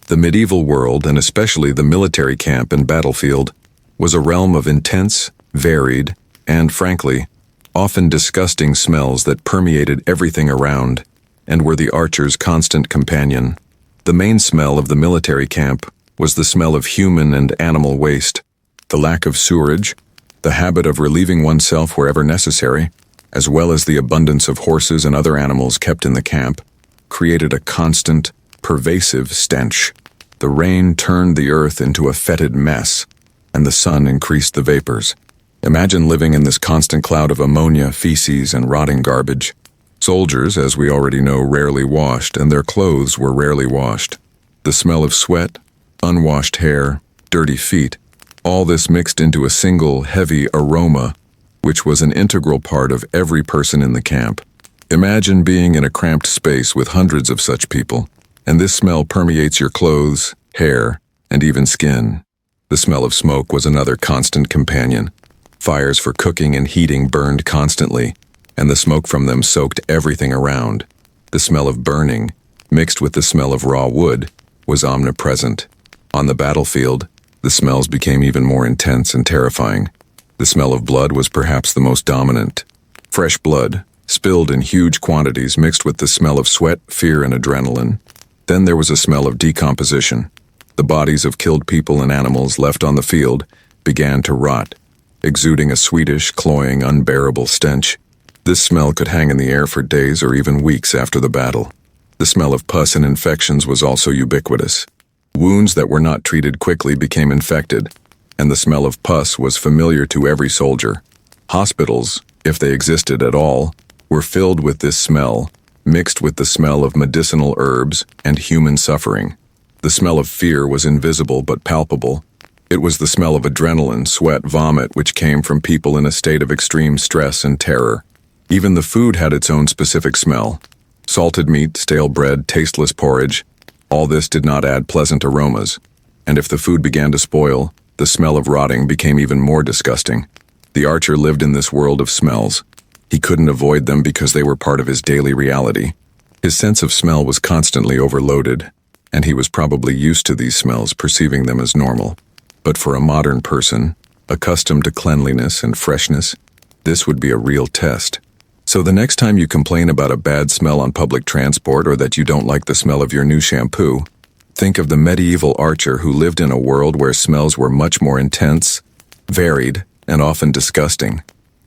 The medieval world, and especially the military camp and battlefield, was a realm of intense, varied, and, frankly, often disgusting smells that permeated everything around and were the archer's constant companion. The main smell of the military camp was the smell of human and animal waste, the lack of sewerage, the habit of relieving oneself wherever necessary, as well as the abundance of horses and other animals kept in the camp, created a constant, pervasive stench. The rain turned the earth into a fetid mess, and the sun increased the vapors. Imagine living in this constant cloud of ammonia, feces, and rotting garbage. Soldiers, as we already know, rarely washed, and their clothes were rarely washed. The smell of sweat, unwashed hair, dirty feet, all this mixed into a single, heavy aroma, which was an integral part of every person in the camp. Imagine being in a cramped space with hundreds of such people, and this smell permeates your clothes, hair, and even skin. The smell of smoke was another constant companion. Fires for cooking and heating burned constantly, and the smoke from them soaked everything around. The smell of burning, mixed with the smell of raw wood, was omnipresent. On the battlefield, the smells became even more intense and terrifying. The smell of blood was perhaps the most dominant. Fresh blood, spilled in huge quantities, mixed with the smell of sweat, fear, and adrenaline. Then there was a smell of decomposition. The bodies of killed people and animals left on the field began to rot, exuding a sweetish, cloying, unbearable stench. This smell could hang in the air for days or even weeks after the battle. The smell of pus and infections was also ubiquitous. Wounds that were not treated quickly became infected, and the smell of pus was familiar to every soldier. Hospitals, if they existed at all, were filled with this smell, mixed with the smell of medicinal herbs and human suffering. The smell of fear was invisible but palpable. It was the smell of adrenaline, sweat, vomit, which came from people in a state of extreme stress and terror. Even the food had its own specific smell. Salted meat, stale bread, tasteless porridge, all this did not add pleasant aromas. And if the food began to spoil, the smell of rotting became even more disgusting. The archer lived in this world of smells. He couldn't avoid them because they were part of his daily reality. His sense of smell was constantly overloaded, and he was probably used to these smells, perceiving them as normal. But for a modern person, accustomed to cleanliness and freshness, this would be a real test. So the next time you complain about a bad smell on public transport or that you don't like the smell of your new shampoo, think of the medieval archer who lived in a world where smells were much more intense, varied, and often disgusting.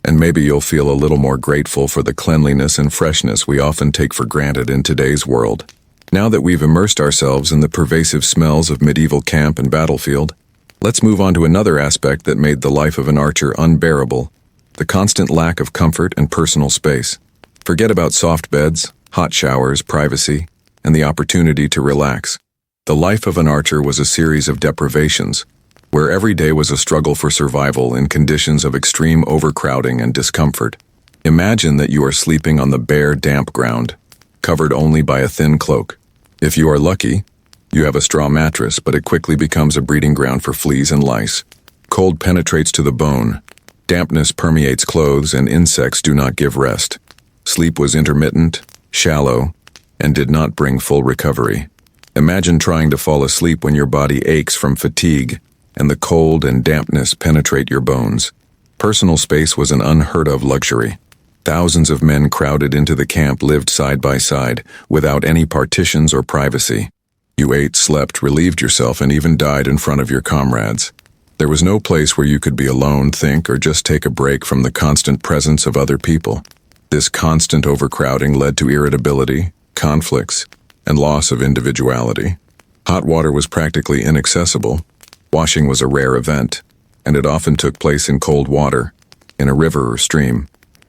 And maybe you'll feel a little more grateful for the cleanliness and freshness we often take for granted in today's world. Now that we've immersed ourselves in the pervasive smells of medieval camp and battlefield, let's move on to another aspect that made the life of an archer unbearable: the constant lack of comfort and personal space. Forget about soft beds, hot showers, privacy, and the opportunity to relax. The life of an archer was a series of deprivations, where every day was a struggle for survival in conditions of extreme overcrowding and discomfort. Imagine that you are sleeping on the bare, damp ground, covered only by a thin cloak. If you are lucky, you have a straw mattress, but it quickly becomes a breeding ground for fleas and lice. Cold penetrates to the bone. Dampness permeates clothes, and insects do not give rest. Sleep was intermittent, shallow, and did not bring full recovery. Imagine trying to fall asleep when your body aches from fatigue, and the cold and dampness penetrate your bones. Personal space was an unheard of luxury. Thousands of men crowded into the camp lived side by side, without any partitions or privacy. You ate, slept, relieved yourself, and even died in front of your comrades. There was no place where you could be alone, think, or just take a break from the constant presence of other people. This constant overcrowding led to irritability, conflicts, and loss of individuality. Hot water was practically inaccessible. Washing was a rare event, and it often took place in cold water, in a river or stream.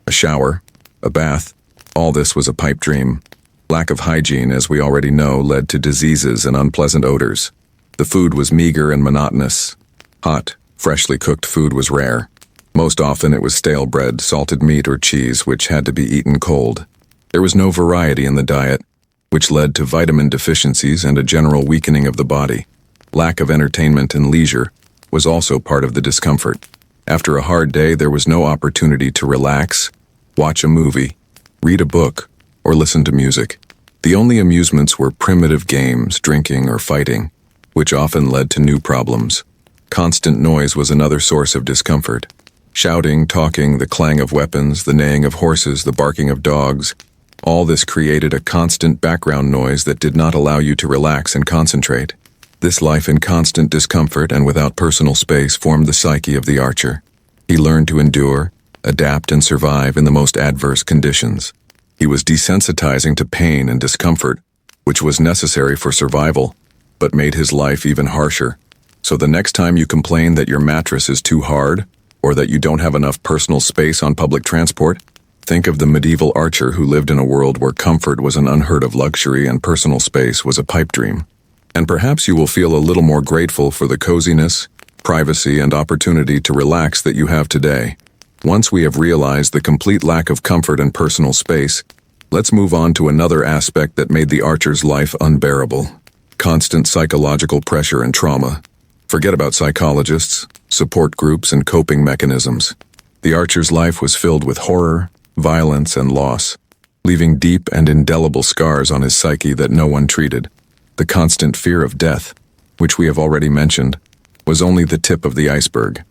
A shower, a bath, all this was a pipe dream. Lack of hygiene, as we already know, led to diseases and unpleasant odors. The food was meager and monotonous. Hot, freshly cooked food was rare. Most often it was stale bread, salted meat, or cheese, which had to be eaten cold. There was no variety in the diet, which led to vitamin deficiencies and a general weakening of the body. Lack of entertainment and leisure was also part of the discomfort. After a hard day, there was no opportunity to relax, watch a movie, read a book, or listen to music. The only amusements were primitive games, drinking, or fighting, which often led to new problems. Constant noise was another source of discomfort. Shouting, talking, the clang of weapons, the neighing of horses, the barking of dogs, all this created a constant background noise that did not allow you to relax and concentrate. This life in constant discomfort and without personal space formed the psyche of the archer. He learned to endure, adapt, and survive in the most adverse conditions. He was desensitizing to pain and discomfort, which was necessary for survival, but made his life even harsher. So the next time you complain that your mattress is too hard, or that you don't have enough personal space on public transport, think of the medieval archer who lived in a world where comfort was an unheard of luxury and personal space was a pipe dream. And perhaps you will feel a little more grateful for the coziness, privacy, and opportunity to relax that you have today. Once we have realized the complete lack of comfort and personal space, let's move on to another aspect that made the archer's life unbearable: constant psychological pressure and trauma. Forget about psychologists, support groups, and coping mechanisms. The archer's life was filled with horror, violence, and loss, leaving deep and indelible scars on his psyche that no one treated. The constant fear of death, which we have already mentioned, was only the tip of the iceberg.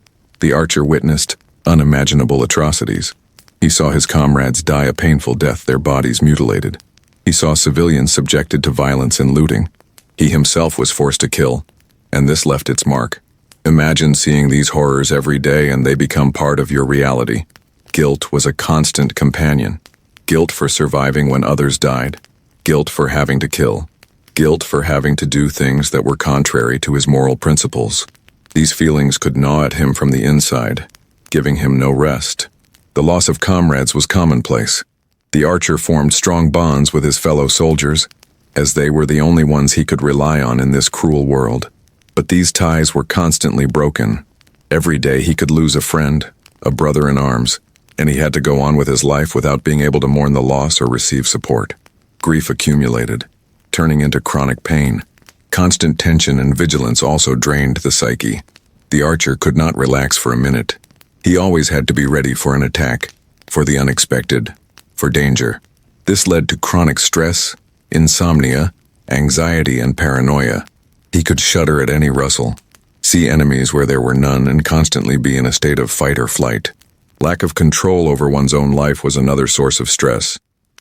The archer witnessed unimaginable atrocities. He saw his comrades die a painful death, their bodies mutilated. He saw civilians subjected to violence and looting. He himself was forced to kill, and this left its mark. Imagine seeing these horrors every day and they become part of your reality. Guilt was a constant companion. Guilt for surviving when others died. Guilt for having to kill. Guilt for having to do things that were contrary to his moral principles. These feelings could gnaw at him from the inside, giving him no rest. The loss of comrades was commonplace. The archer formed strong bonds with his fellow soldiers, as they were the only ones he could rely on in this cruel world. But these ties were constantly broken. Every day he could lose a friend, a brother in arms, and he had to go on with his life without being able to mourn the loss or receive support. Grief accumulated, turning into chronic pain. Constant tension and vigilance also drained the psyche. The archer could not relax for a minute. He always had to be ready for an attack, for the unexpected, for danger. This led to chronic stress, insomnia, anxiety, and paranoia. He could shudder at any rustle, see enemies where there were none, and constantly be in a state of fight or flight. Lack of control over one's own life was another source of stress.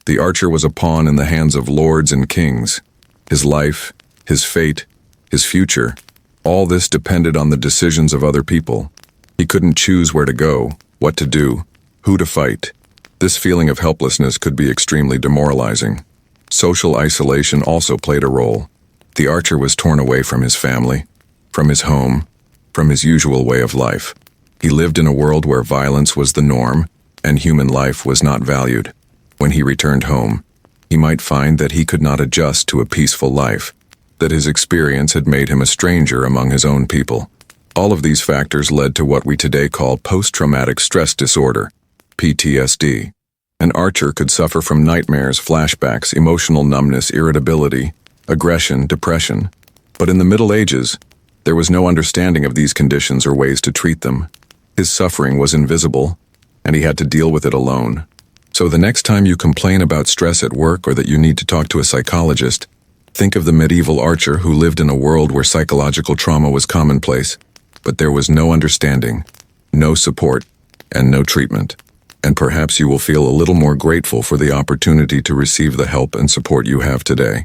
The archer was a pawn in the hands of lords and kings. His life, his fate, his future, all this depended on the decisions of other people. He couldn't choose where to go, what to do, who to fight. This feeling of helplessness could be extremely demoralizing. Social isolation also played a role. The archer was torn away from his family, from his home, from his usual way of life. He lived in a world where violence was the norm and human life was not valued. When he returned home, he might find that he could not adjust to a peaceful life, that his experience had made him a stranger among his own people. All of these factors led to what we today call post-traumatic stress disorder, PTSD. An archer could suffer from nightmares, flashbacks, emotional numbness, irritability, aggression, depression. But in the Middle Ages, there was no understanding of these conditions or ways to treat them. His suffering was invisible, and he had to deal with it alone. So the next time you complain about stress at work or that you need to talk to a psychologist, think of the medieval archer who lived in a world where psychological trauma was commonplace, but there was no understanding, no support, and no treatment. and perhaps you will feel a little more grateful for the opportunity to receive the help and support you have today.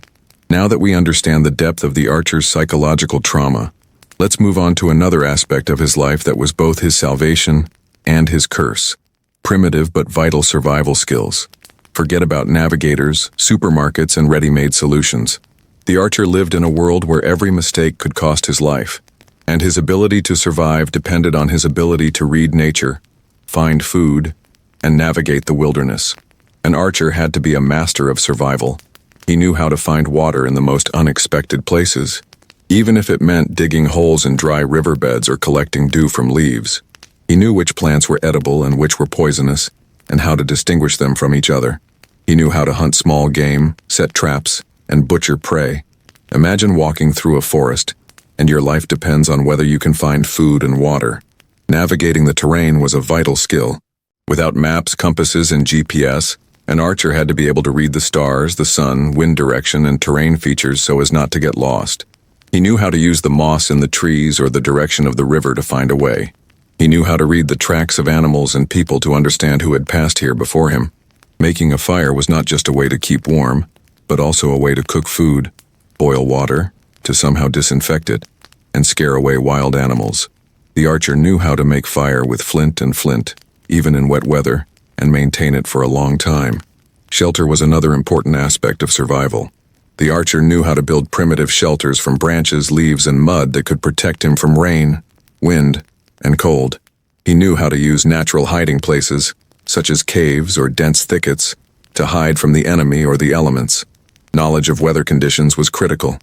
Now that we understand the depth of the archer's psychological trauma, let's move on to another aspect of his life that was both his salvation and his curse: primitive but vital survival skills. Forget about navigators, supermarkets, and ready-made solutions. The archer lived in a world where every mistake could cost his life, and his ability to survive depended on his ability to read nature, find food, and navigate the wilderness. An archer had to be a master of survival. He knew how to find water in the most unexpected places, even if it meant digging holes in dry riverbeds or collecting dew from leaves. He knew which plants were edible and which were poisonous, and how to distinguish them from each other. He knew how to hunt small game, set traps, and butcher prey. Imagine walking through a forest, and your life depends on whether you can find food and water. Navigating the terrain was a vital skill. Without maps, compasses, and GPS, an archer had to be able to read the stars, the sun, wind direction, and terrain features so as not to get lost. He knew how to use the moss in the trees or the direction of the river to find a way. He knew how to read the tracks of animals and people to understand who had passed here before him. Making a fire was not just a way to keep warm, but also a way to cook food, boil water, to somehow disinfect it, and scare away wild animals. The archer knew how to make fire with flint and flint, even in wet weather, and maintain it for a long time. Shelter was another important aspect of survival. The archer knew how to build primitive shelters from branches, leaves, and mud that could protect him from rain, wind, and cold. He knew how to use natural hiding places, such as caves or dense thickets, to hide from the enemy or the elements. Knowledge of weather conditions was critical.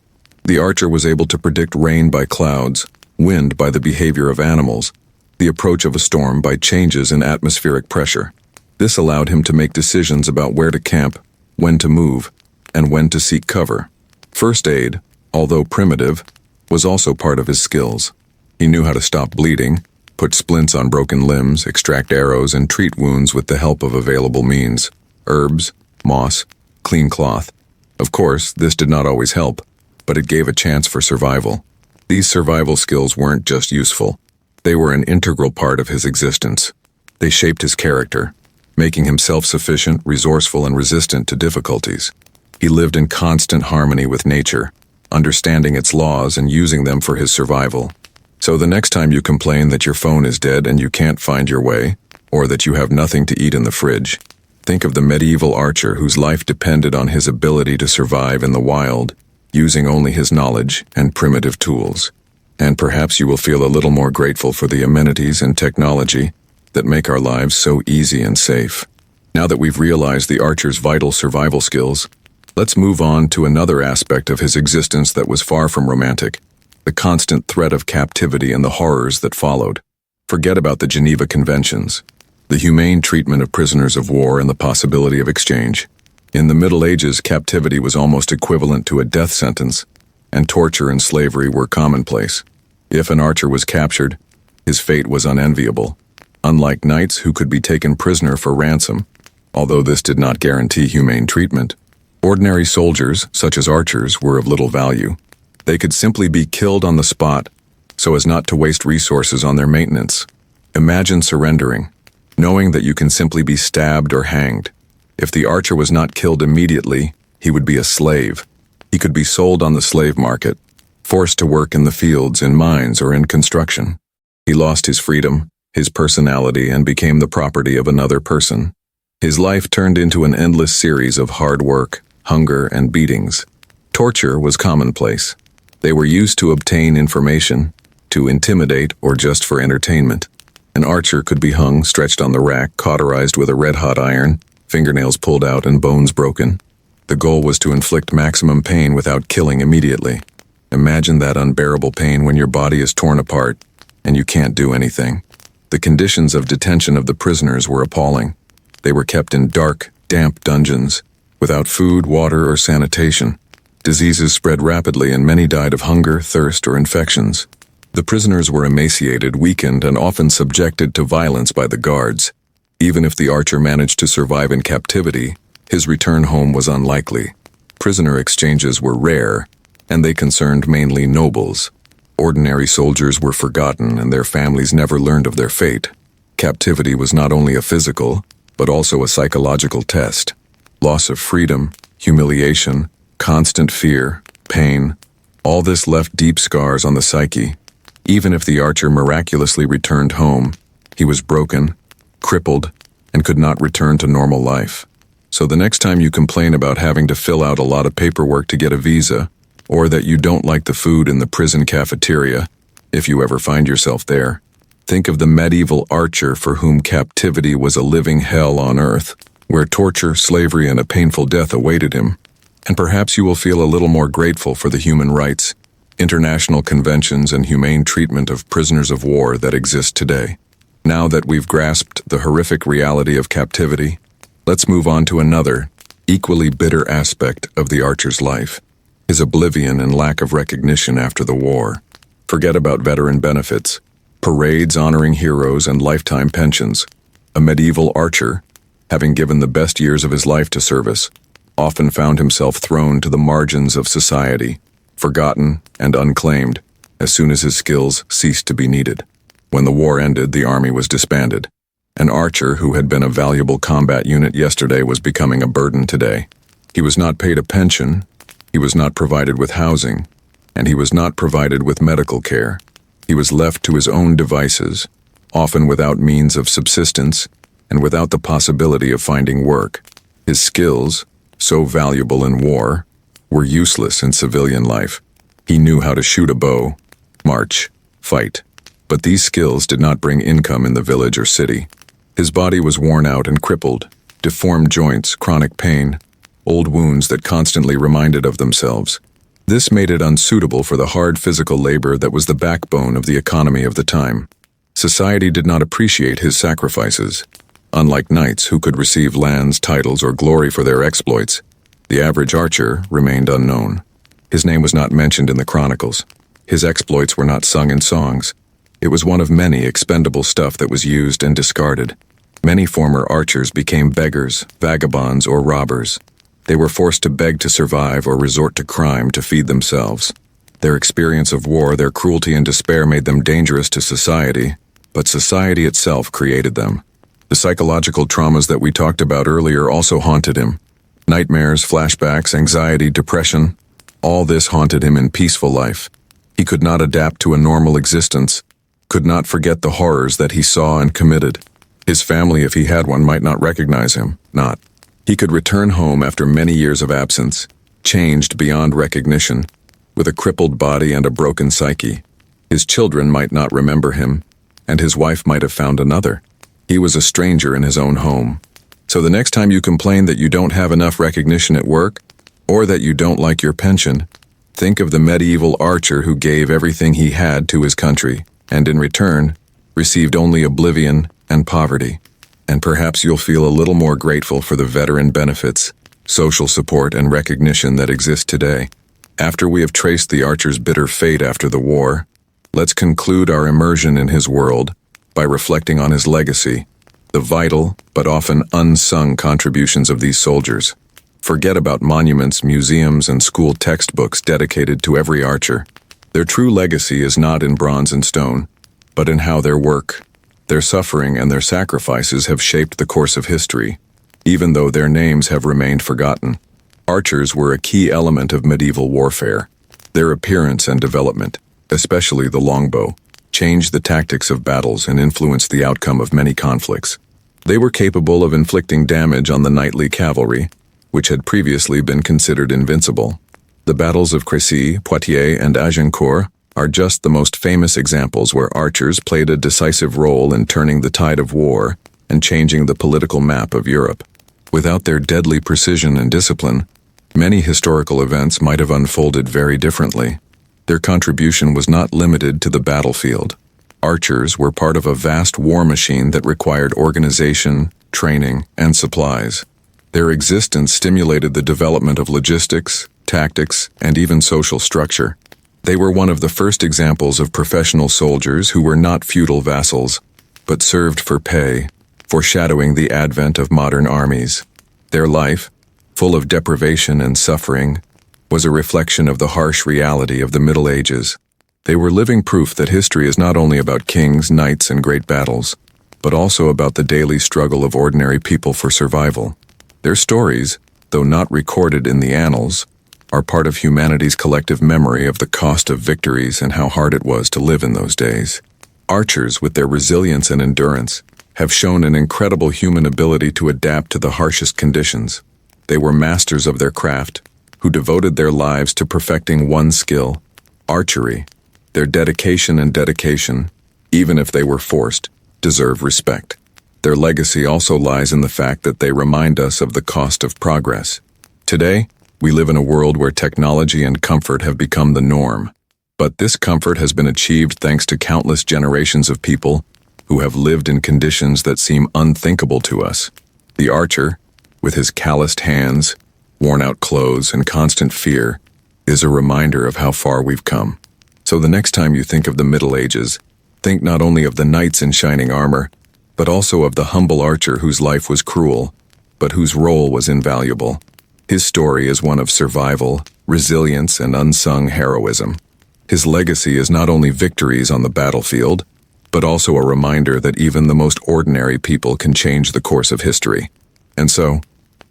The archer was able to predict rain by clouds, wind by the behavior of animals, the approach of a storm by changes in atmospheric pressure. This allowed him to make decisions about where to camp, when to move, and when to seek cover. First aid, although primitive, was also part of his skills. He knew how to stop bleeding, put splints on broken limbs, extract arrows, and treat wounds with the help of available means: herbs, moss, clean cloth. Of course, this did not always help, but it gave a chance for survival. These survival skills weren't just useful. They were an integral part of his existence. They shaped his character, making him self-sufficient, resourceful, and resistant to difficulties. He lived in constant harmony with nature, understanding its laws and using them for his survival. So the next time you complain that your phone is dead and you can't find your way, or that you have nothing to eat in the fridge, think of the medieval archer whose life depended on his ability to survive in the wild, using only his knowledge and primitive tools. And perhaps you will feel a little more grateful for the amenities and technology that make our lives so easy and safe. Now that we've realized the archer's vital survival skills, let's move on to another aspect of his existence that was far from romantic: the constant threat of captivity and the horrors that followed. Forget about the Geneva Conventions, the humane treatment of prisoners of war, and the possibility of exchange. In the Middle Ages, captivity was almost equivalent to a death sentence, and torture and slavery were commonplace. If an archer was captured, his fate was unenviable. Unlike knights who could be taken prisoner for ransom, although this did not guarantee humane treatment, ordinary soldiers, such as archers, were of little value. They could simply be killed on the spot, so as not to waste resources on their maintenance. Imagine surrendering, knowing that you can simply be stabbed or hanged. If the archer was not killed immediately, he would be a slave. He could be sold on the slave market, forced to work in the fields, in mines, or in construction. He lost his freedom, his personality, and became the property of another person. His life turned into an endless series of hard work, hunger, and beatings. Torture was commonplace. They were used to obtain information, to intimidate, or just for entertainment. An archer could be hung, stretched on the rack, cauterized with a red-hot iron, fingernails pulled out, and bones broken. The goal was to inflict maximum pain without killing immediately. Imagine that unbearable pain when your body is torn apart and you can't do anything. The conditions of detention of the prisoners were appalling. They were kept in dark, damp dungeons, without food, water, or sanitation. Diseases spread rapidly and many died of hunger, thirst, or infections. The prisoners were emaciated, weakened, and often subjected to violence by the guards. Even if the archer managed to survive in captivity, his return home was unlikely. Prisoner exchanges were rare, and they concerned mainly nobles. Ordinary soldiers were forgotten, and their families never learned of their fate. Captivity was not only a physical, but also a psychological test. Loss of freedom, humiliation, constant fear, pain, all this left deep scars on the psyche. Even if the archer miraculously returned home, he was broken, crippled, and could not return to normal life. So the next time you complain about having to fill out a lot of paperwork to get a visa, or that you don't like the food in the prison cafeteria, if you ever find yourself there, think of the medieval archer for whom captivity was a living hell on earth, where torture, slavery, and a painful death awaited him. And perhaps you will feel a little more grateful for the human rights, international conventions, and humane treatment of prisoners of war that exist today. Now that we've grasped the horrific reality of captivity, let's move on to another, equally bitter aspect of the archer's life, his oblivion and lack of recognition after the war. Forget about veteran benefits, parades honoring heroes, and lifetime pensions. A medieval archer, having given the best years of his life to service, often found himself thrown to the margins of society, forgotten and unclaimed as soon as his skills ceased to be needed. When the war ended, the army was disbanded. An archer who had been a valuable combat unit yesterday was becoming a burden today. He was not paid a pension, he was not provided with housing, and he was not provided with medical care. He was left to his own devices, often without means of subsistence and without the possibility of finding work. His skills, so valuable in war, were useless in civilian life. He knew how to shoot a bow, march, fight. But these skills did not bring income in the village or city. His body was worn out and crippled, deformed joints, chronic pain, old wounds that constantly reminded of themselves. This made it unsuitable for the hard physical labor that was the backbone of the economy of the time. Society did not appreciate his sacrifices. Unlike knights who could receive lands, titles, or glory for their exploits, the average archer remained unknown. His name was not mentioned in the chronicles. His exploits were not sung in songs. It was one of many expendable stuff that was used and discarded. Many former archers became beggars, vagabonds, or robbers. They were forced to beg to survive or resort to crime to feed themselves. Their experience of war, their cruelty and despair made them dangerous to society, but society itself created them. The psychological traumas that we talked about earlier also haunted him. Nightmares, flashbacks, anxiety, depression, all this haunted him in peaceful life. He could not adapt to a normal existence, could not forget the horrors that he saw and committed. His family, if he had one, might not recognize him, not. He could return home after many years of absence, changed beyond recognition, with a crippled body and a broken psyche. His children might not remember him, and his wife might have found another. He was a stranger in his own home. So the next time you complain that you don't have enough recognition at work, or that you don't like your pension, think of the medieval archer who gave everything he had to his country, and in return, received only oblivion and poverty. And perhaps you'll feel a little more grateful for the veteran benefits, social support, and recognition that exist today. After we have traced the archer's bitter fate after the war, let's conclude our immersion in his world by reflecting on his legacy, the vital but often unsung contributions of these soldiers. Forget about monuments, museums, and school textbooks dedicated to every archer. Their true legacy is not in bronze and stone, but in how their work, their suffering, and their sacrifices have shaped the course of history, even though their names have remained forgotten. Archers were a key element of medieval warfare. Their appearance and development, especially the longbow, changed the tactics of battles and influenced the outcome of many conflicts. They were capable of inflicting damage on the knightly cavalry, which had previously been considered invincible. The battles of Crécy, Poitiers, and Agincourt are just the most famous examples where archers played a decisive role in turning the tide of war and changing the political map of Europe. Without their deadly precision and discipline, many historical events might have unfolded very differently. Their contribution was not limited to the battlefield. Archers were part of a vast war machine that required organization, training, and supplies. Their existence stimulated the development of logistics, tactics, and even social structure. They were one of the first examples of professional soldiers who were not feudal vassals, but served for pay, foreshadowing the advent of modern armies. Their life, full of deprivation and suffering, was a reflection of the harsh reality of the Middle Ages. They were living proof that history is not only about kings, knights, and great battles, but also about the daily struggle of ordinary people for survival. Their stories, though not recorded in the annals, are part of humanity's collective memory of the cost of victories and how hard it was to live in those days. Archers, with their resilience and endurance, have shown an incredible human ability to adapt to the harshest conditions. They were masters of their craft, who devoted their lives to perfecting one skill, archery. Their dedication, even if they were forced, deserve respect. Their legacy also lies in the fact that they remind us of the cost of progress. Today, we live in a world where technology and comfort have become the norm. But this comfort has been achieved thanks to countless generations of people who have lived in conditions that seem unthinkable to us. The archer, with his calloused hands, worn-out clothes, and constant fear, is a reminder of how far we've come. So the next time you think of the Middle Ages, think not only of the knights in shining armor, but also of the humble archer whose life was cruel, but whose role was invaluable. His story is one of survival, resilience, and unsung heroism. His legacy is not only victories on the battlefield, but also a reminder that even the most ordinary people can change the course of history. And so,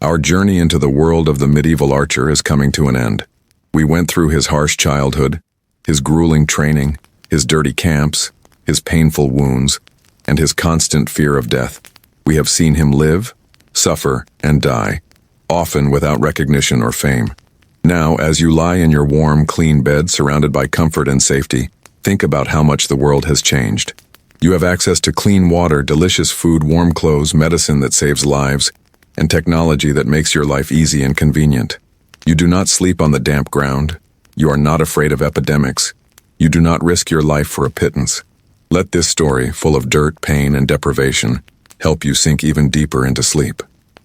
our journey into the world of the medieval archer is coming to an end. We went through his harsh childhood, his grueling training, his dirty camps, his painful wounds, and his constant fear of death. We have seen him live, suffer, and die, often without recognition or fame. Now, as you lie in your warm, clean bed surrounded by comfort and safety, think about how much the world has changed. You have access to clean water, delicious food, warm clothes, medicine that saves lives, and technology that makes your life easy and convenient. You do not sleep on the damp ground. You are not afraid of epidemics. You do not risk your life for a pittance. Let this story, full of dirt, pain, and deprivation, help you sink even deeper into sleep.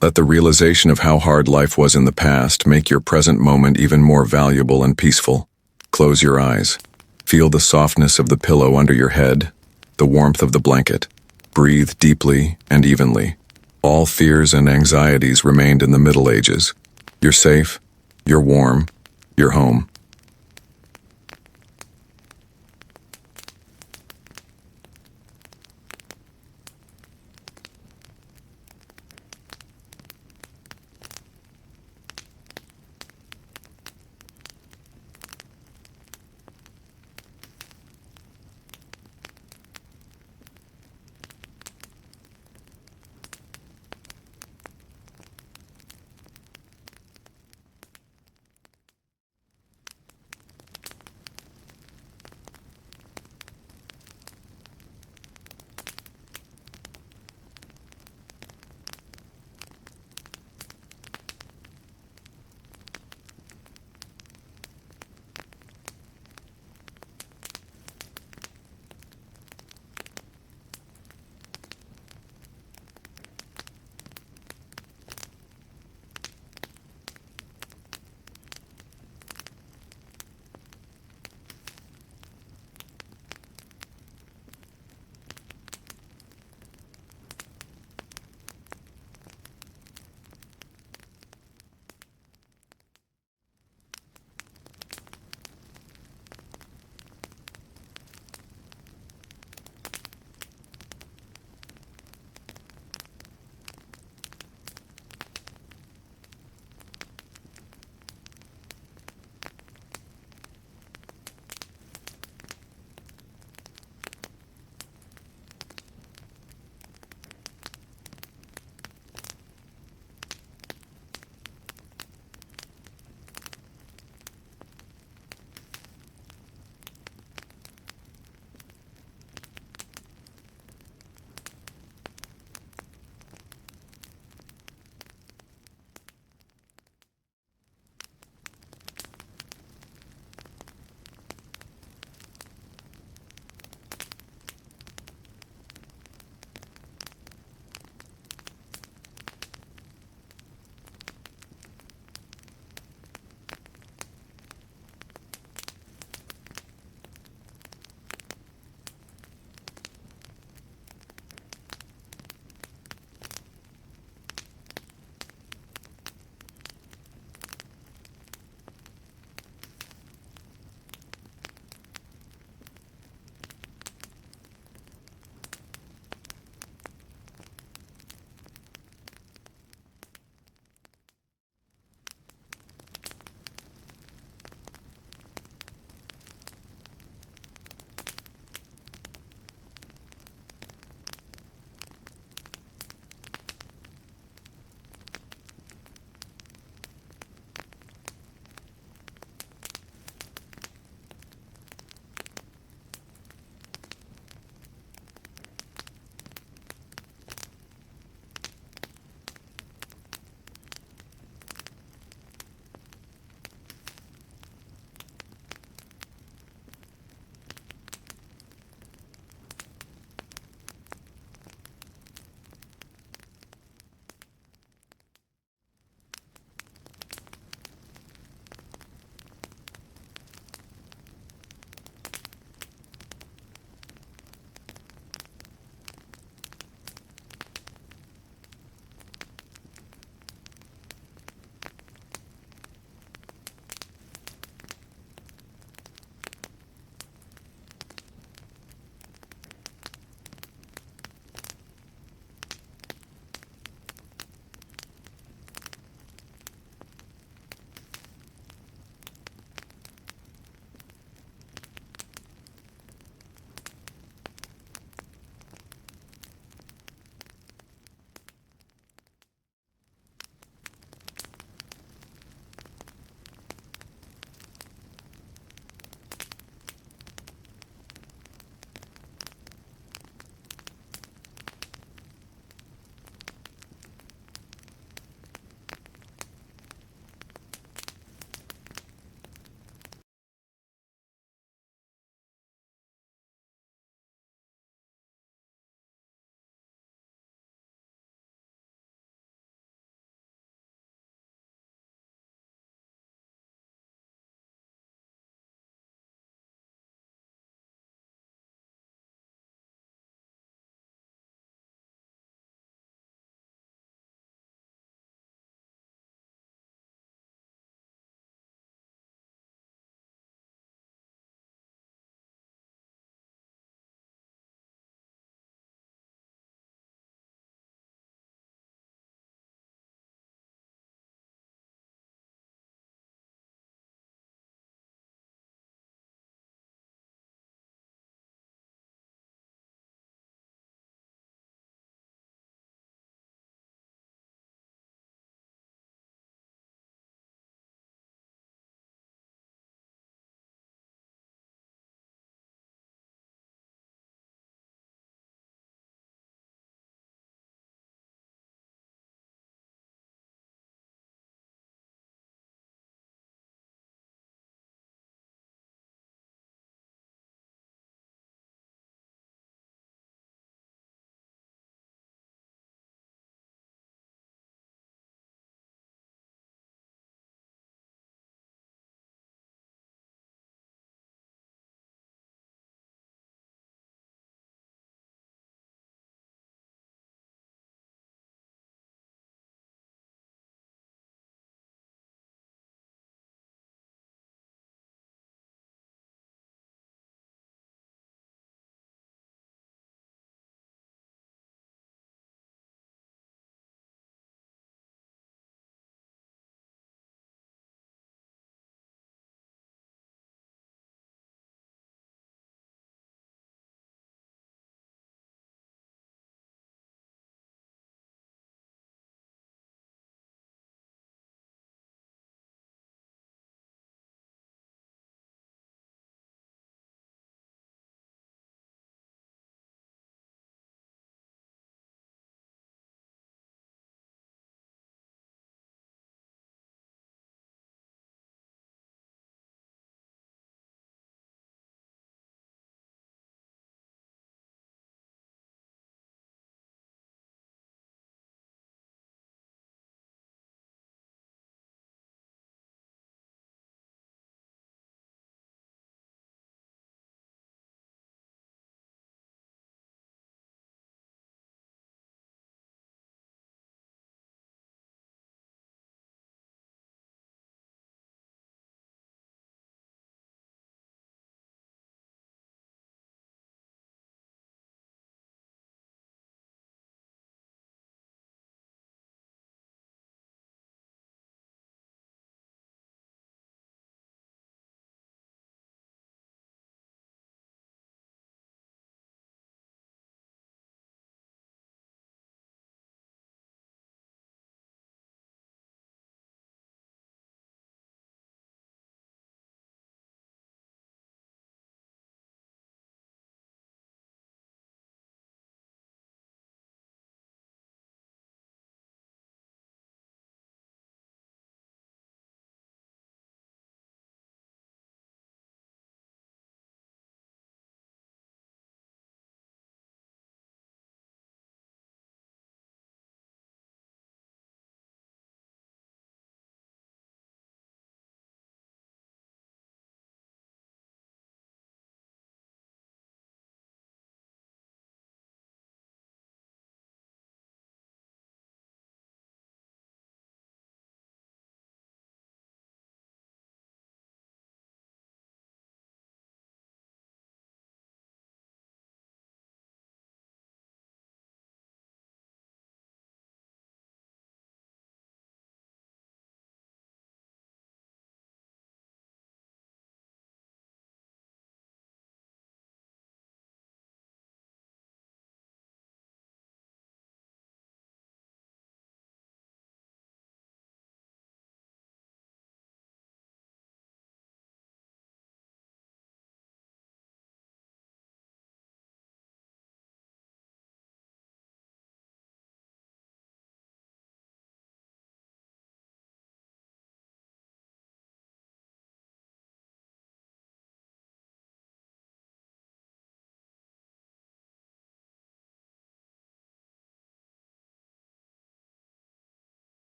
Let the realization of how hard life was in the past make your present moment even more valuable and peaceful. Close your eyes. Feel the softness of the pillow under your head, the warmth of the blanket. Breathe deeply and evenly. All fears and anxieties remained in the Middle Ages. You're safe, you're warm, you're home.